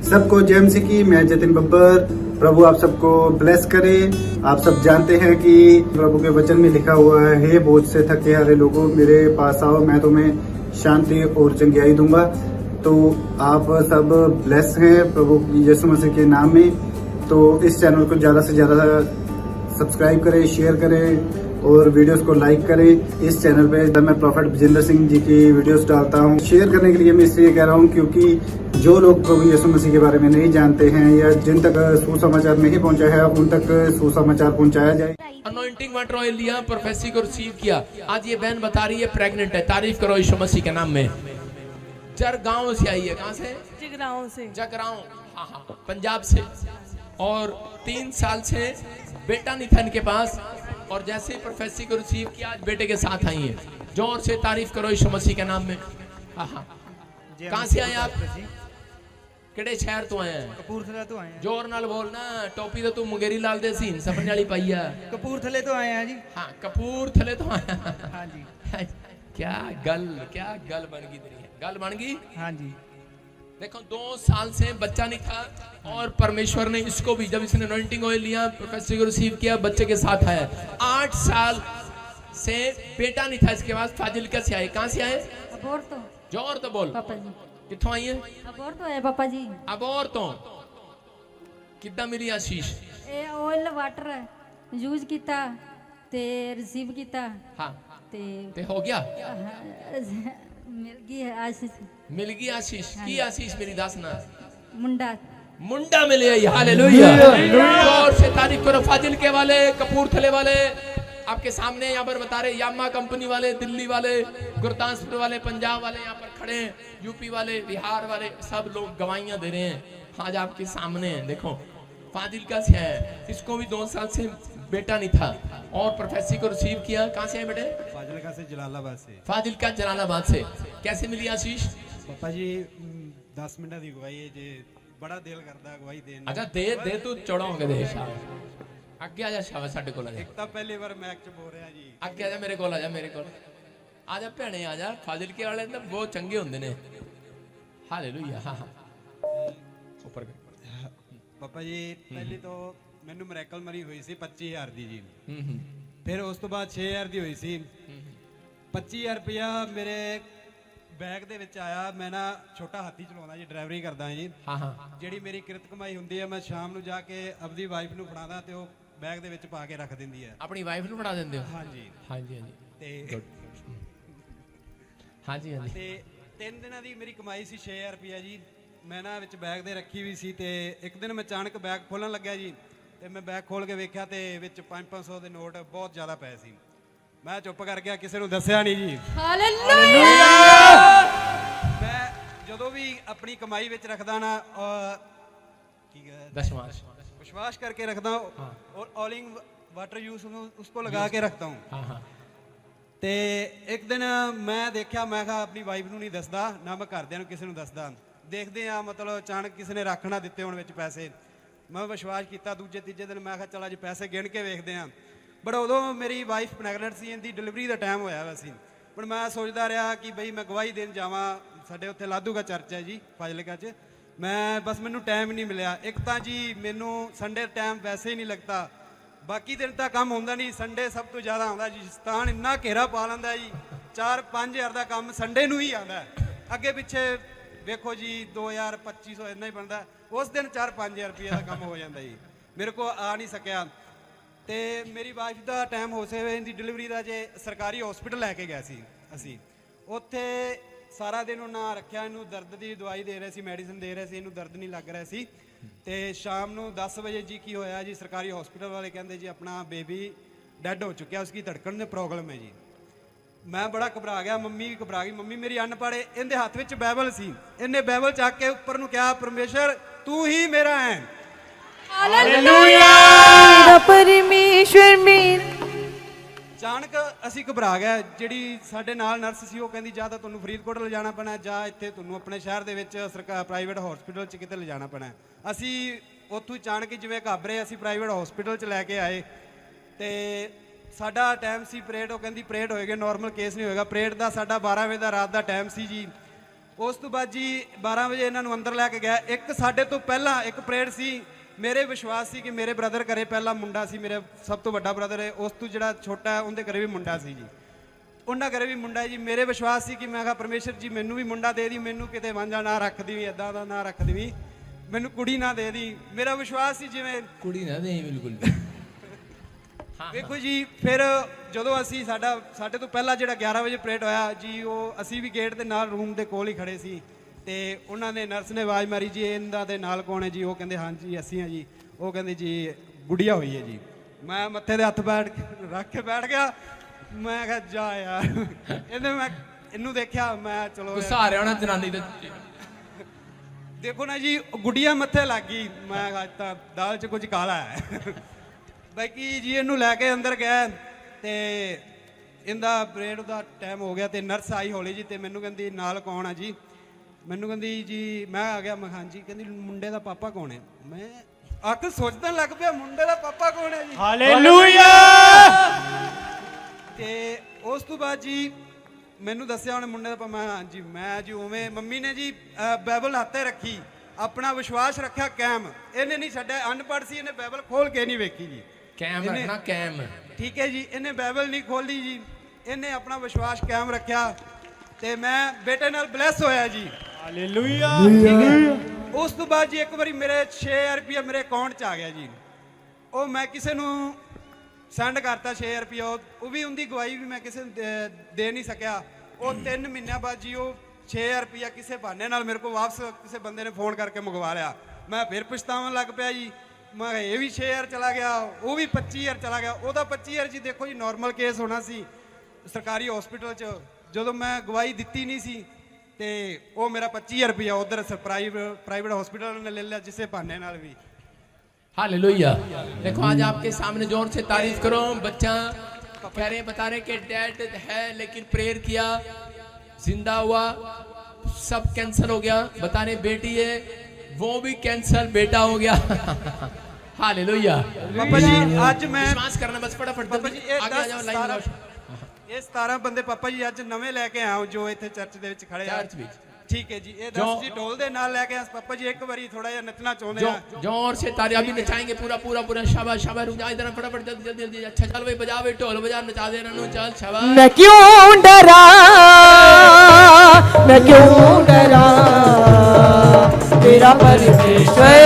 सबको जय मसीह की। मैं जतिन बब्बर। प्रभु आप सबको ब्लेस करे। आप सब जानते हैं कि प्रभु के वचन में लिखा हुआ है, हे बोझ से थके हारे लोगों मेरे पास आओ, मैं तुम्हें शांति और चंगियाई दूंगा। तो आप सब ब्लेस हैं प्रभु यीशु मसीह के नाम में। तो इस चैनल को ज़्यादा से ज़्यादा सब्सक्राइब करें, शेयर करें और वीडियोस को लाइक करें। इस चैनल पे जब मैं प्रॉफेट विजेंद्र सिंह जी की वीडियोस डालता हूं, शेयर करने के लिए मैं इसलिए कह रहा हूं क्योंकि जो लोग प्रभु यीशु मसीह के बारे में नहीं जानते हैं या जिन तक सुसमाचार नहीं पहुंचा है, उन तक सुसमाचार पहुंचाया जाए। अनॉइंटिंग वाटर ऑयल लिया, प्रोफेसी को रिसीव किया। आज ये बहन बता रही है प्रेग्नेंट है। तारीफ करो यीशु मसीह के नाम में। जरगांव से आई है। कहाँ से? जगरांव से। जगरांव, हाँ, पंजाब से। और 3 साल से बेटा नहीं था इनके पास, और जैसे ही प्रोफेसी को रिसीव किया आज बेटे के साथ आई है। जोर से तारीफ करो यीशु मसीह के नाम में। कहाँ से आए आप? किहड़े शहर तो आए हैं? कपूरथले तो आए हैं। जोर नाल बोलना। टोपी तो तू मुंगेरी लाल दे सीन सपने वाली पाई है। कपूरथले तो आए हैं जी। हाँ, कपूरथले तो आए हैं। हाँ जी। क्या गल बन गई तेरी? गल बन गई। हाँ जी। देखो 2 साल से बच्चा नहीं था, और परमेश्वर ने इसको भी, जब इसने अनॉइंटिंग ऑयल लिया, प्रोफेसर को रिसीव किया, बच्चे के साथ आया। 8 साल से बेटा नहीं था इसके पास। फाजिलका से आए। कहाँ से आए? अबोर तो। जोर तो बोल। पापा जी कितों आई है? अबोर तो है पापा जी। अबोर तो। कितना मिली आशीष? ਇਹ ਆਇਲ ਵਾਟਰ ਯੂਜ਼ ਕੀਤਾ ਤੇ ਰਿਸੀਵ ਕੀਤਾ हाँ ਤੇ हो गया। ਮਿਲ ਗਈ ਆशीष मिल गई आशीष। की आशीष मेरी दस ना? ਮੁੰਡਾ मुंडा मिले। हालेलुया। जोर से तारीफ करो। फाजिल के वाले, कपूरथले वाले आपके सामने यहाँ पर बता रहे, यामा कंपनी वाले, दिल्ली वाले, गुरदासपुर वाले, पंजाब वाले यहाँ पर खड़े हैं, यूपी वाले, बिहार वाले, सब लोग गवाहियां दे रहे हैं। आज आपके सामने हैं। देखो फाजिलका से है, इसको भी 2 साल से बेटा नहीं था, और प्रोफेसी को रिसीव किया। कहाँ से है बेटे? फाजिलका से, जलालाबाद से। फाजिलका जलालाबाद से। कैसे मिली आशीष? पापा जी 10 मिनट की गवाही है जी, बड़ा दिल करता है गवाही देने। अच्छा दे तू चौड़ा होंगे दे। अगे आ जा शाबाश, साडे कोल आ जा। एक तो पहली बार मैच च बोल रहा जी। अगे आ जा मेरे कोल, आ जा मेरे कोल, आ जा भैणे, आ जा। फाजिलके वाले तो बहुत चंगे होंदे ने। हालेलुया। हाँ हाँ ऊपर पापा जी पहली तो मैनू मिरेकल मरी हुई सी 25,000 दी जी। फिर उस तो बाद 6,000 दी हुई सी। 25,000 रुपया मेरे बैग ਦੇ ਵਿੱਚ ਆਇਆ। ਮੈਂ ਨਾ ਛੋਟਾ ਹਾਥੀ ਚਲਾਉਂਦਾ ਜੀ, ਡਰਾਈਵਰੀ ਕਰਦਾ ਜੀ। हाँ हाँ ਜਿਹੜੀ ਮੇਰੀ ਕਿਰਤ ਕਮਾਈ ਹੁੰਦੀ ਹੈ, ਮੈਂ ਸ਼ਾਮ ਨੂੰ ਜਾ ਕੇ ਆਪਣੀ ਵਾਈਫ ਨੂੰ ਫੜਾਦਾ ਤੇ ਉਹ ਬੈਗ ਦੇ ਵਿੱਚ ਪਾ ਕੇ ਰੱਖ ਦਿੰਦੀ ਹੈ। अपनी वाइफ ਨੂੰ ਫੜਾ ਦਿੰਦੇ ਹੋ? ਹਾਂਜੀ। हाँ जी हाँ जी ਤੇ हाँ जी हाँ जी। ਤੇ 3 ਦਿਨਾਂ ਦੀ ਮੇਰੀ ਕਮਾਈ ਸੀ 6,000 ਰੁਪਇਆ ਜੀ। ਮੈਂ ਨਾ ਵਿੱਚ ਬੈਗ ਦੇ ਰੱਖੀ ਹੋਈ ਸੀ, ਤੇ ਇੱਕ ਦਿਨ ਮੈਂ ਅਚਾਨਕ ਬੈਗ ਖੋਲਣ ਲੱਗਿਆ ਜੀ, ਤੇ ਮੈਂ ਬੈਗ ਖੋਲ ਕੇ ਵੇਖਿਆ ਤੇ ਵਿੱਚ 500 ਦੇ ਨੋਟ ਬਹੁਤ ਜ਼ਿਆਦਾ ਪਏ ਸੀ। ਮੈਂ ਚੁੱਪ ਕਰ ਗਿਆ, ਕਿਸੇ ਨੂੰ ਦੱਸਿਆ ਨਹੀਂ ਜੀ। ਹਾਲੇਲੂਇਆ। ਮੈਂ ਜਦੋਂ ਵੀ ਆਪਣੀ ਕਮਾਈ ਵਿੱਚ ਰੱਖਦਾ ਨਾ, ਕੀ ਹੈ, दशमांश। विश्वास करके रखता हूँ, और ऑलिंग वाटर यूज उसको लगा के रखता हूँ। हाँ हाँ ਤੇ ਇੱਕ ਦਿਨ ਮੈਂ ਦੇਖਿਆ, ਮੈਂ ਕਿਹਾ ਆਪਣੀ ਵਾਈਫ ਨੂੰ ਨਹੀਂ ਦੱਸਦਾ, ਨਾ ਮੈਂ ਘਰਦਿਆਂ ਨੂੰ ਕਿਸੇ ਨੂੰ ਦੱਸਦਾ। ਦੇਖਦੇ ਆ ਮਤਲਬ ਅਚਾਨਕ ਕਿਸੇ ਨੇ ਰੱਖ ਨਾ ਦਿੱਤੇ ਹੋਣ ਵਿੱਚ ਪੈਸੇ। ਮੈਂ ਵਿਸ਼ਵਾਸ ਕੀਤਾ, ਦੂਜੇ ਤੀਜੇ ਦਿਨ ਮੈਂ ਕਿਹਾ ਚਲ ਅੱਜ ਪੈਸੇ ਗਿਣ ਕੇ ਵੇਖਦੇ ਆ। ਬਟ ਉਦੋਂ ਮੇਰੀ ਵਾਈਫ ਪ੍ਰੈਗਨੈਂਟ ਸੀ, ਇਹਦੀ ਡਿਲੀਵਰੀ ਦਾ ਟਾਈਮ ਹੋਇਆ ਹੋਇਆ ਸੀ। ਹੁਣ ਮੈਂ ਸੋਚਦਾ ਰਿਹਾ ਕਿ ਬਈ ਮੈਂ ਗਵਾਹੀ ਦੇਣ ਜਾਵਾਂ। ਸਾਡੇ ਉੱਥੇ ਲਾਧੂਗਾ ਚਰਚ ਹੈ ਜੀ ਫਾਜ਼ਿਲਕਾ 'ਚ। ਮੈਂ ਬਸ ਮੈਨੂੰ ਟਾਈਮ ਨਹੀਂ ਮਿਲਿਆ। ਇੱਕ ਤਾਂ ਜੀ ਮੈਨੂੰ ਸੰਡੇ ਟਾਈਮ ਵੈਸੇ ਹੀ ਨਹੀਂ ਲੱਗਦਾ, ਬਾਕੀ ਦਿਨ ਤਾਂ ਕੰਮ ਹੁੰਦਾ ਨਹੀਂ, ਸੰਡੇ ਸਭ ਤੋਂ ਜ਼ਿਆਦਾ ਆਉਂਦਾ ਜੀ। ਸਤਾਨ ਇੰਨਾ ਘੇਰਾ ਪਾ ਲੈਂਦਾ ਜੀ, 4-5 ਹਜ਼ਾਰ ਦਾ ਕੰਮ ਸੰਡੇ ਨੂੰ ਹੀ ਆਉਂਦਾ। ਅੱਗੇ ਪਿੱਛੇ ਵੇਖੋ ਜੀ 2,000 2,500 ਇੰਨਾ ਹੀ ਬਣਦਾ। ਉਸ ਦਿਨ 4-5 ਹਜ਼ਾਰ ਰੁਪਏ ਦਾ ਕੰਮ ਹੋ ਜਾਂਦਾ ਜੀ। ਮੇਰੇ ਕੋਲ ਆ ਨਹੀਂ ਸਕਿਆ। ਤੇ ਮੇਰੀ ਵਾਈਫ ਦਾ ਟਾਈਮ ਹੋ ਸੇ ਇਹਦੀ ਡਿਲੀਵਰੀ ਦਾ, ਜੇ ਸਰਕਾਰੀ ਹਸਪੀਟਲ ਲੈ ਕੇ ਗਏ ਸੀ ਅਸੀਂ। ਉੱਥੇ ਸਾਰਾ ਦਿਨ ਉਹਨਾਂ ਰੱਖਿਆ, ਇਹਨੂੰ ਦਰਦ ਦੀ ਦਵਾਈ ਦੇ ਰਹੇ ਸੀ, ਮੈਡੀਸਿਨ ਦੇ ਰਹੇ ਸੀ, ਇਹਨੂੰ ਦਰਦ ਨਹੀਂ ਲੱਗ ਰਿਹਾ ਸੀ। ਤੇ ਸ਼ਾਮ ਨੂੰ 10 ਵਜੇ ਜੀ ਕੀ ਹੋਇਆ ਜੀ, ਸਰਕਾਰੀ ਹਸਪੀਟਲ ਵਾਲੇ ਕਹਿੰਦੇ ਜੀ ਆਪਣਾ ਬੇਬੀ ਡੈਡ ਹੋ ਚੁੱਕਿਆ, ਉਸकी ਧੜਕਣ में प्रॉब्लम है जी। ਮੈਂ ਬੜਾ ਘਬਰਾ ਗਿਆ, ਮੰਮੀ ਵੀ ਘਬਰਾ ਗਈ। ਮੰਮੀ ਮੇਰੀ ਅਨਪੜ੍ਹ, ਇਹਦੇ ਹੱਥ ਵਿੱਚ ਬਾਈਬਲ ਸੀ। ਇਹਨੇ ਬਾਈਬਲ ਚੱਕ ਕੇ ਉੱਪਰ ਨੂੰ ਕਿਹਾ, ਪਰਮੇਸ਼ਰ ਤੂੰ ਹੀ ਮੇਰਾ ਹੈ। ਹਾਲੇਲੂਇਆ। ਮੇਰਾ ਪਰਮੇਸ਼ਵਰ ਮੇਰਾ। ਅਚਾਨਕ ਅਸੀਂ ਘਬਰਾ ਗਏ। ਜਿਹੜੀ ਸਾਡੇ ਨਾਲ ਨਰਸ ਸੀ ਉਹ ਕਹਿੰਦੀ ਜਾਂ ਤਾਂ ਤੁਹਾਨੂੰ ਫਰੀਦਕੋਟ ਲਿਜਾਣਾ ਪੈਣਾ, ਜਾਂ ਇੱਥੇ ਤੁਹਾਨੂੰ ਆਪਣੇ ਸ਼ਹਿਰ ਦੇ ਵਿੱਚ ਸਰਕਾਰ ਪ੍ਰਾਈਵੇਟ ਹਸਪੀਟਲ 'ਚ ਕਿਤੇ ਲਿਜਾਣਾ ਪੈਣਾ। ਅਸੀਂ ਉੱਥੋਂ ਅਚਾਨਕ ਜਿਵੇਂ ਘਾਬਰੇ ਅਸੀਂ ਪ੍ਰਾਈਵੇਟ ਹਸਪੀਟਲ 'ਚ ਲੈ ਕੇ ਆਏ। ਤੇ ਸਾਡਾ ਟਾਈਮ ਸੀ ਪਰੇਡ। ਉਹ ਕਹਿੰਦੀ ਪਰੇਡ ਹੋਏਗਾ, ਨਾਰਮਲ ਕੇਸ ਨਹੀਂ ਹੋਏਗਾ। ਪਰੇਡ ਦਾ ਸਾਡਾ 12 ਵਜੇ ਦਾ ਰਾਤ ਦਾ ਟਾਈਮ ਸੀ ਜੀ। ਉਸ ਤੋਂ ਬਾਅਦ ਜੀ 12 ਵਜੇ ਇਹਨਾਂ ਨੂੰ ਅੰਦਰ ਲੈ ਕੇ ਗਿਆ। ਇੱਕ ਸਾਡੇ ਤੋਂ ਪਹਿਲਾਂ ਇੱਕ ਪ੍ਰੇਅਰ ਸੀ। ਮੇਰੇ ਵਿਸ਼ਵਾਸ ਸੀ ਕਿ ਮੇਰੇ ਬ੍ਰਦਰ ਘਰੇ ਪਹਿਲਾ ਮੁੰਡਾ ਸੀ, ਮੇਰੇ ਸਭ ਤੋਂ ਵੱਡਾ ਬ੍ਰਦਰ ਹੈ, ਉਸ ਤੋਂ ਜਿਹੜਾ ਛੋਟਾ ਹੈ ਉਹਦੇ ਘਰੇ ਵੀ ਮੁੰਡਾ ਸੀ ਜੀ, ਉਹਨਾਂ ਘਰੇ ਵੀ ਮੁੰਡਾ ਹੈ ਜੀ। ਮੇਰੇ ਵਿਸ਼ਵਾਸ ਸੀ ਕਿ ਮੈਂ ਕਿਹਾ ਪਰਮੇਸ਼ਰ ਜੀ ਮੈਨੂੰ ਵੀ ਮੁੰਡਾ ਦੇ ਦੀ, ਮੈਨੂੰ ਕਿਤੇ ਵਾਂਝਾ ਨਾ ਰੱਖ ਦੇਵੀਂ, ਇੱਦਾਂ ਦਾ ਨਾ ਰੱਖ ਦੇਵੀਂ, ਮੈਨੂੰ ਕੁੜੀ ਨਾ ਦੇ ਦੀ। ਮੇਰਾ ਵਿਸ਼ਵਾਸ ਸੀ ਜਿਵੇਂ कुड़ी ना दे बिल्कुल भी। ਵੇਖੋ ਜੀ ਫਿਰ ਜਦੋਂ ਅਸੀਂ ਸਾਡੇ ਤੋਂ ਪਹਿਲਾਂ ਜਿਹੜਾ 11 ਵਜੇ ਪ੍ਰੇਅਰ ਹੋਇਆ ਜੀ, ਉਹ ਅਸੀਂ ਵੀ ਗੇਟ ਦੇ ਨਾਲ ਰੂਮ ਦੇ ਕੋਲ ਹੀ ਖੜੇ ਸੀ ਤੇ ਉਹਨਾਂ ਨੇ ਨਰਸ ਨੇ ਆਵਾਜ਼ ਮਾਰੀ ਜੀ ਇਹਨਾਂ ਦੇ ਨਾਲ ਕੌਣ ਹੈ ਜੀ? ਉਹ ਕਹਿੰਦੇ ਹਾਂਜੀ ਅਸੀਂ ਹਾਂ ਜੀ। ਉਹ ਕਹਿੰਦੇ ਜੀ ਗੁੜੀਆ ਹੋਈ ਹੈ ਜੀ। ਮੈਂ ਮੱਥੇ ਦੇ ਹੱਥ ਰੱਖ ਕੇ ਬੈਠ ਗਿਆ। ਮੈਂ ਕਿਹਾ ਜਾ ਯਾਰ ਇਹਨੂੰ ਦੇਖਿਆ, ਮੈਂ ਚਲੋ गुस्सा आ रहा होना जनानी दे। ਦੇਖੋ ਨਾ ਜੀ ਗੁੜੀਆ ਮੱਥੇ ਲੱਗ ਗਈ। ਮੈਂ ਕਿਹਾ ਅੱਜ ਤਾਂ ਦਾਲ 'ਚ ਕੁਝ ਕਾਲਾ ਹੈ। ਬਾਕੀ ਜੀ ਇਹਨੂੰ ਲੈ ਕੇ ਅੰਦਰ ਗਏ ਤੇ ਇਹਦਾ ਪ੍ਰੇਅਰ ਦਾ ਟਾਈਮ ਹੋ ਗਿਆ ਤੇ ਨਰਸ ਆਈ ਹੌਲੀ ਜੀ ਤੇ ਮੈਨੂੰ ਕਹਿੰਦੀ ਨਾਲ ਕੌਣ ਆ ਜੀ? ਮੈਨੂੰ ਕਹਿੰਦੀ ਜੀ ਮੈਂ ਆ ਗਿਆ। ਮੈਂ ਹਾਂਜੀ। ਕਹਿੰਦੀ ਮੁੰਡੇ ਦਾ ਪਾਪਾ ਕੌਣ ਹੈ? ਮੈਂ ਅੱਖ ਸੋਚਣ ਲੱਗ ਪਿਆ ਮੁੰਡੇ ਦਾ ਪਾਪਾ ਕੌਣ ਹੈ ਜੀ? ਹਾਲੇਲੂਇਆ। ਤੇ ਉਸ ਤੋਂ ਬਾਅਦ ਜੀ ਮੈਨੂੰ ਦੱਸਿਆ ਉਹਨੇ ਮੁੰਡੇ ਦਾ ਪਾਪਾ। ਹਾਂਜੀ। ਮੈਂ ਜੀ ਉਵੇਂ ਮੰਮੀ ਨੇ ਜੀ ਬਾਈਬਲ ਹੱਥੇ ਰੱਖੀ, ਆਪਣਾ ਵਿਸ਼ਵਾਸ ਰੱਖਿਆ ਕਾਇਮ। ਇਹਨੇ ਨਹੀਂ ਛੱਡਿਆ। ਅਨਪੜ੍ਹ ਸੀ, ਇਹਨੇ ਬਾਈਬਲ ਖੋਲ ਕੇ ਨਹੀਂ ਵੇਖੀ ਜੀ। कैम रखना कैम। ਠੀਕ ਹੈ ਜੀ। ਇਹਨੇ ਬਾਈਬਲ ਨਹੀਂ ਖੋਲੀ ਜੀ, ਇਹਨੇ ਆਪਣਾ ਵਿਸ਼ਵਾਸ ਕਾਇਮ ਰੱਖਿਆ ਤੇ ਮੈਂ ਬੇਟੇ ਨਾਲ ਬਲੈਸ ਹੋਇਆ ਜੀ। ਹਾਲੇਲੂਇਆ। ਉਸ ਤੋਂ ਬਾਅਦ ਜੀ ਇੱਕ ਵਾਰੀ ਮੇਰੇ 6000 ਰੁਪਇਆ ਮੇਰੇ ਅਕਾਊਂਟ 'ਚ ਆ ਗਿਆ ਜੀ। ਉਹ ਮੈਂ ਕਿਸੇ ਨੂੰ ਸੈਂਡ ਕਰਤਾ 6000 ਰੁਪਇਆ। ਉਹ ਵੀ ਉਹਦੀ ਗਵਾਹੀ ਵੀ ਮੈਂ ਕਿਸੇ ਨੂੰ ਦੇ ਨਹੀਂ ਸਕਿਆ। ਉਹ 3 ਮਹੀਨਿਆਂ ਬਾਅਦ ਜੀ ਉਹ 6000 ਰੁਪਇਆ ਕਿਸੇ ਬਹਾਨੇ ਨਾਲ ਮੇਰੇ ਕੋਲ ਵਾਪਸ ਕਿਸੇ ਬੰਦੇ ਨੇ ਫੋਨ ਕਰਕੇ ਮੰਗਵਾ ਲਿਆ। ਮੈਂ ਫਿਰ ਪਛਤਾਉਣ ਲੱਗ ਪਿਆ ਜੀ। ਮੈਂ ਇਹ ਵੀ 6000 ਚਲਾ ਗਿਆ, ਉਹ ਵੀ 25000 ਚਲਾ ਗਿਆ। ਉਹਦਾ 25000 ਜੀ ਦੇਖੋ ਜੀ ਨਾਰਮਲ ਕੇਸ ਹੋਣਾ ਸੀ ਸਰਕਾਰੀ ਹਸਪੀਟਲ 'ਚ, ਜਦੋਂ ਮੈਂ ਗਵਾਹੀ ਦਿੱਤੀ ਨਹੀਂ ਸੀ ਤੇ ਉਹ ਮੇਰਾ 25000 ਰੁਪਇਆ ਉਧਰ ਪ੍ਰਾइवेट हॉस्पिटल ने ले लिया जिसे बहाने नाल भी। हालेलुया। देखो आज आपके सामने जोर से तारीफ करो। बच्चा कह रहे बता रहे कि डैड है लेकिन प्रेयर किया, जिंदा हुआ, सब कैंसर हो गया। बता रहे बेटी है वो भी कैंसर बेटा हो गया। हालेलुया। पापा जी आज मैं विश्वास करना बस फटाफट पापा जी ये आगे आ जाओ लाइन लगाओ। ਇਹ 17 ਬੰਦੇ ਪਾਪਾ ਜੀ ਅੱਜ ਨਵੇਂ ਲੈ ਕੇ ਆਏ ਜੋ ਇੱਥੇ ਚਰਚ ਦੇ ਵਿੱਚ ਖੜੇ ਆ। चर्च ਵਿੱਚ ਠੀਕ ਹੈ ਜੀ। ਇਹ 10 ਜੀ ਢੋਲ ਦੇ ਨਾਲ ਲੈ ਕੇ ਆਏ ਪਾਪਾ ਜੀ। ਇੱਕ ਵਾਰੀ ਥੋੜਾ ਜਿਹਾ ਨੱਚਣਾ ਚਾਹੁੰਦੇ ਆ। जोर से ताली अभी नचाएंगे पूरा पूरा पूरा। शाबाश शाबाश। रुक जा इधर फटाफट जल्दी जल्दी जल्दी। अच्छा चल भाई बजा भाई ढोल बजा नचा दे रनु। चल शाबाश। मैं क्यों डरा, मैं क्यों डरा, तेरा परमेश्वर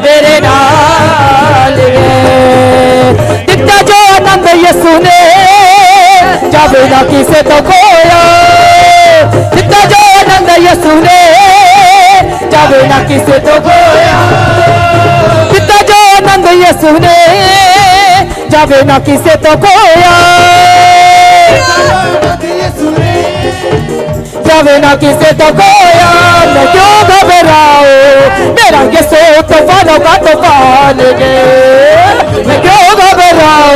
तेरे नाल है। दिता जो आनंद यसु ने जावे ना किसे तो खोया। दिता जो आनंद यसु ने जावे ना किसे तो खोया। दिता जो आनंद यसु ने जावे ना किसे तो खोया। जावे ना किसे तो खोया। मैं क्यों घबराओ, मेरा यसु तूफानों का तूफान है। मैं क्यों घबराओ,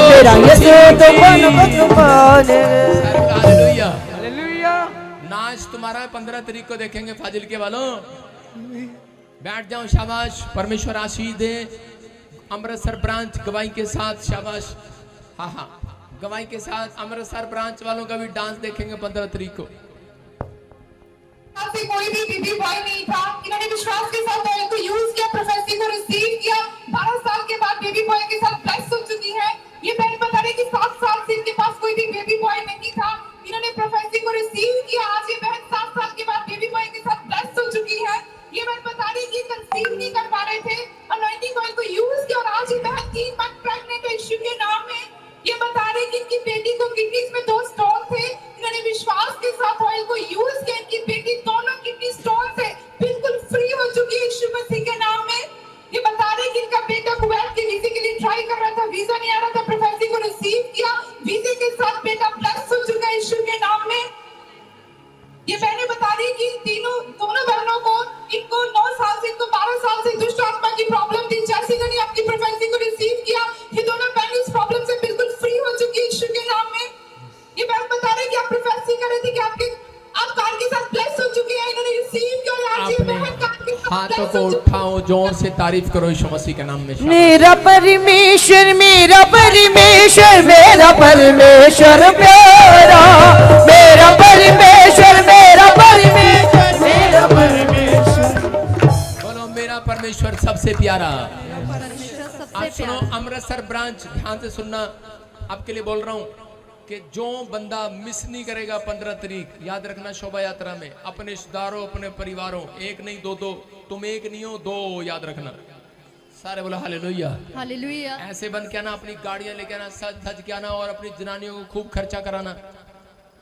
मेरा यसु तूफानों का तूफान है। हालेलुया। हालेलुया। नाच तुम्हारा 15 तारीख को देखेंगे फाजिल के वालों। बैठ जाओ। शाबाश। परमेश्वर आशीष दे। अमृतसर ब्रांच गवाही के साथ। शाबाश। हाँ हाँ गवाही के साथ अमृतसर ब्रांच वालों का भी डांस देखेंगे 15 तारीख को। से कोई भी बेबी बॉय नहीं था। इन्होंने विश्वास के साथ ऑयल को यूज किया, प्रोफेसी को रिसीव किया। 12 साल के बाद बेबी बॉय के साथ ब्लेस हो चुकी है। ये बहन बता रही कि 7 साल से इनके पास कोई भी बेबी बॉय नहीं था। इन्होंने प्रोफेसी को रिसीव किया। आज ये बहन 7 साल के बाद बेबी बॉय के साथ ब्लेस हो चुकी है। ये बहन बता रही कि कंसीव नहीं कर पा रहे थे, अनॉइंटिंग ऑयल को यूज किया और आज ये बहन 3 मंथ प्रेग्नेंट है यीशु के नाम में। ये बता रही कि इनकी बेटी को किडनीज में 2 स्टोन थे। इन्होंने विश्वास के साथ ऑयल को यूज किया। इनकी बेटी दोनों किडनी स्टोन से बिल्कुल फ्री हो चुकी है यीशु मसीह के नाम में। ये बता रहे कि इनका बेटा कुवैत के वीजे के लिए ट्राई कर रहा था, वीजा नहीं आ रहा था, प्रोफेसी को रिसीव किया, वीजे के साथ बेटा ब्लेस हो चुका है यीशु के नाम में। ये बहनें बता रही कि दोनों बहनों को इनको 9 साल से इनको 12 साल से दुष्ट आत्मा की प्रॉब्लम थी। जैसे इन्होंने अपनी प्रोफेसी को रिसीव किया ये दोनों बहन इस प्रॉब्लम से बिल्कुल फ्री हो चुकी है यीशु के नाम में। ये बहन बता रहे कि आप प्रोफेसी कर रहे थे कि आप कार के साथ ब्लेस हो चुके हैं। इन्होंने रिसीव किया और आज ये बहन कार के साथ हाथों bless को हो चुकी है। उठाओ। जोर से तारीफ करो यीशु मसीह के नाम में। शाबाश। मेरा परमेश्वर मेरा परमेश्वर मेरा परमेश्वर प्यारा। मेरा परमेश्वर मेरा सुनो, प्यार। अमृतसर ब्रांच, ध्यान से सुनना, आपके लिए बोल रहा हूँ कि जो बंदा मिस नहीं करेगा 15 तारीख, याद रखना, शोभा यात्रा में अपने रिश्तेदारों, अपने परिवारों, एक नहीं दो दो, तुम एक नहीं हो दो, याद रखना। सारे बोलो हालेलुया। हालेलुया। ऐसे बन के आना, अपनी गाड़ियां लेके आना, सज धज के आना, और अपनी जनानियों को खूब खर्चा कराना,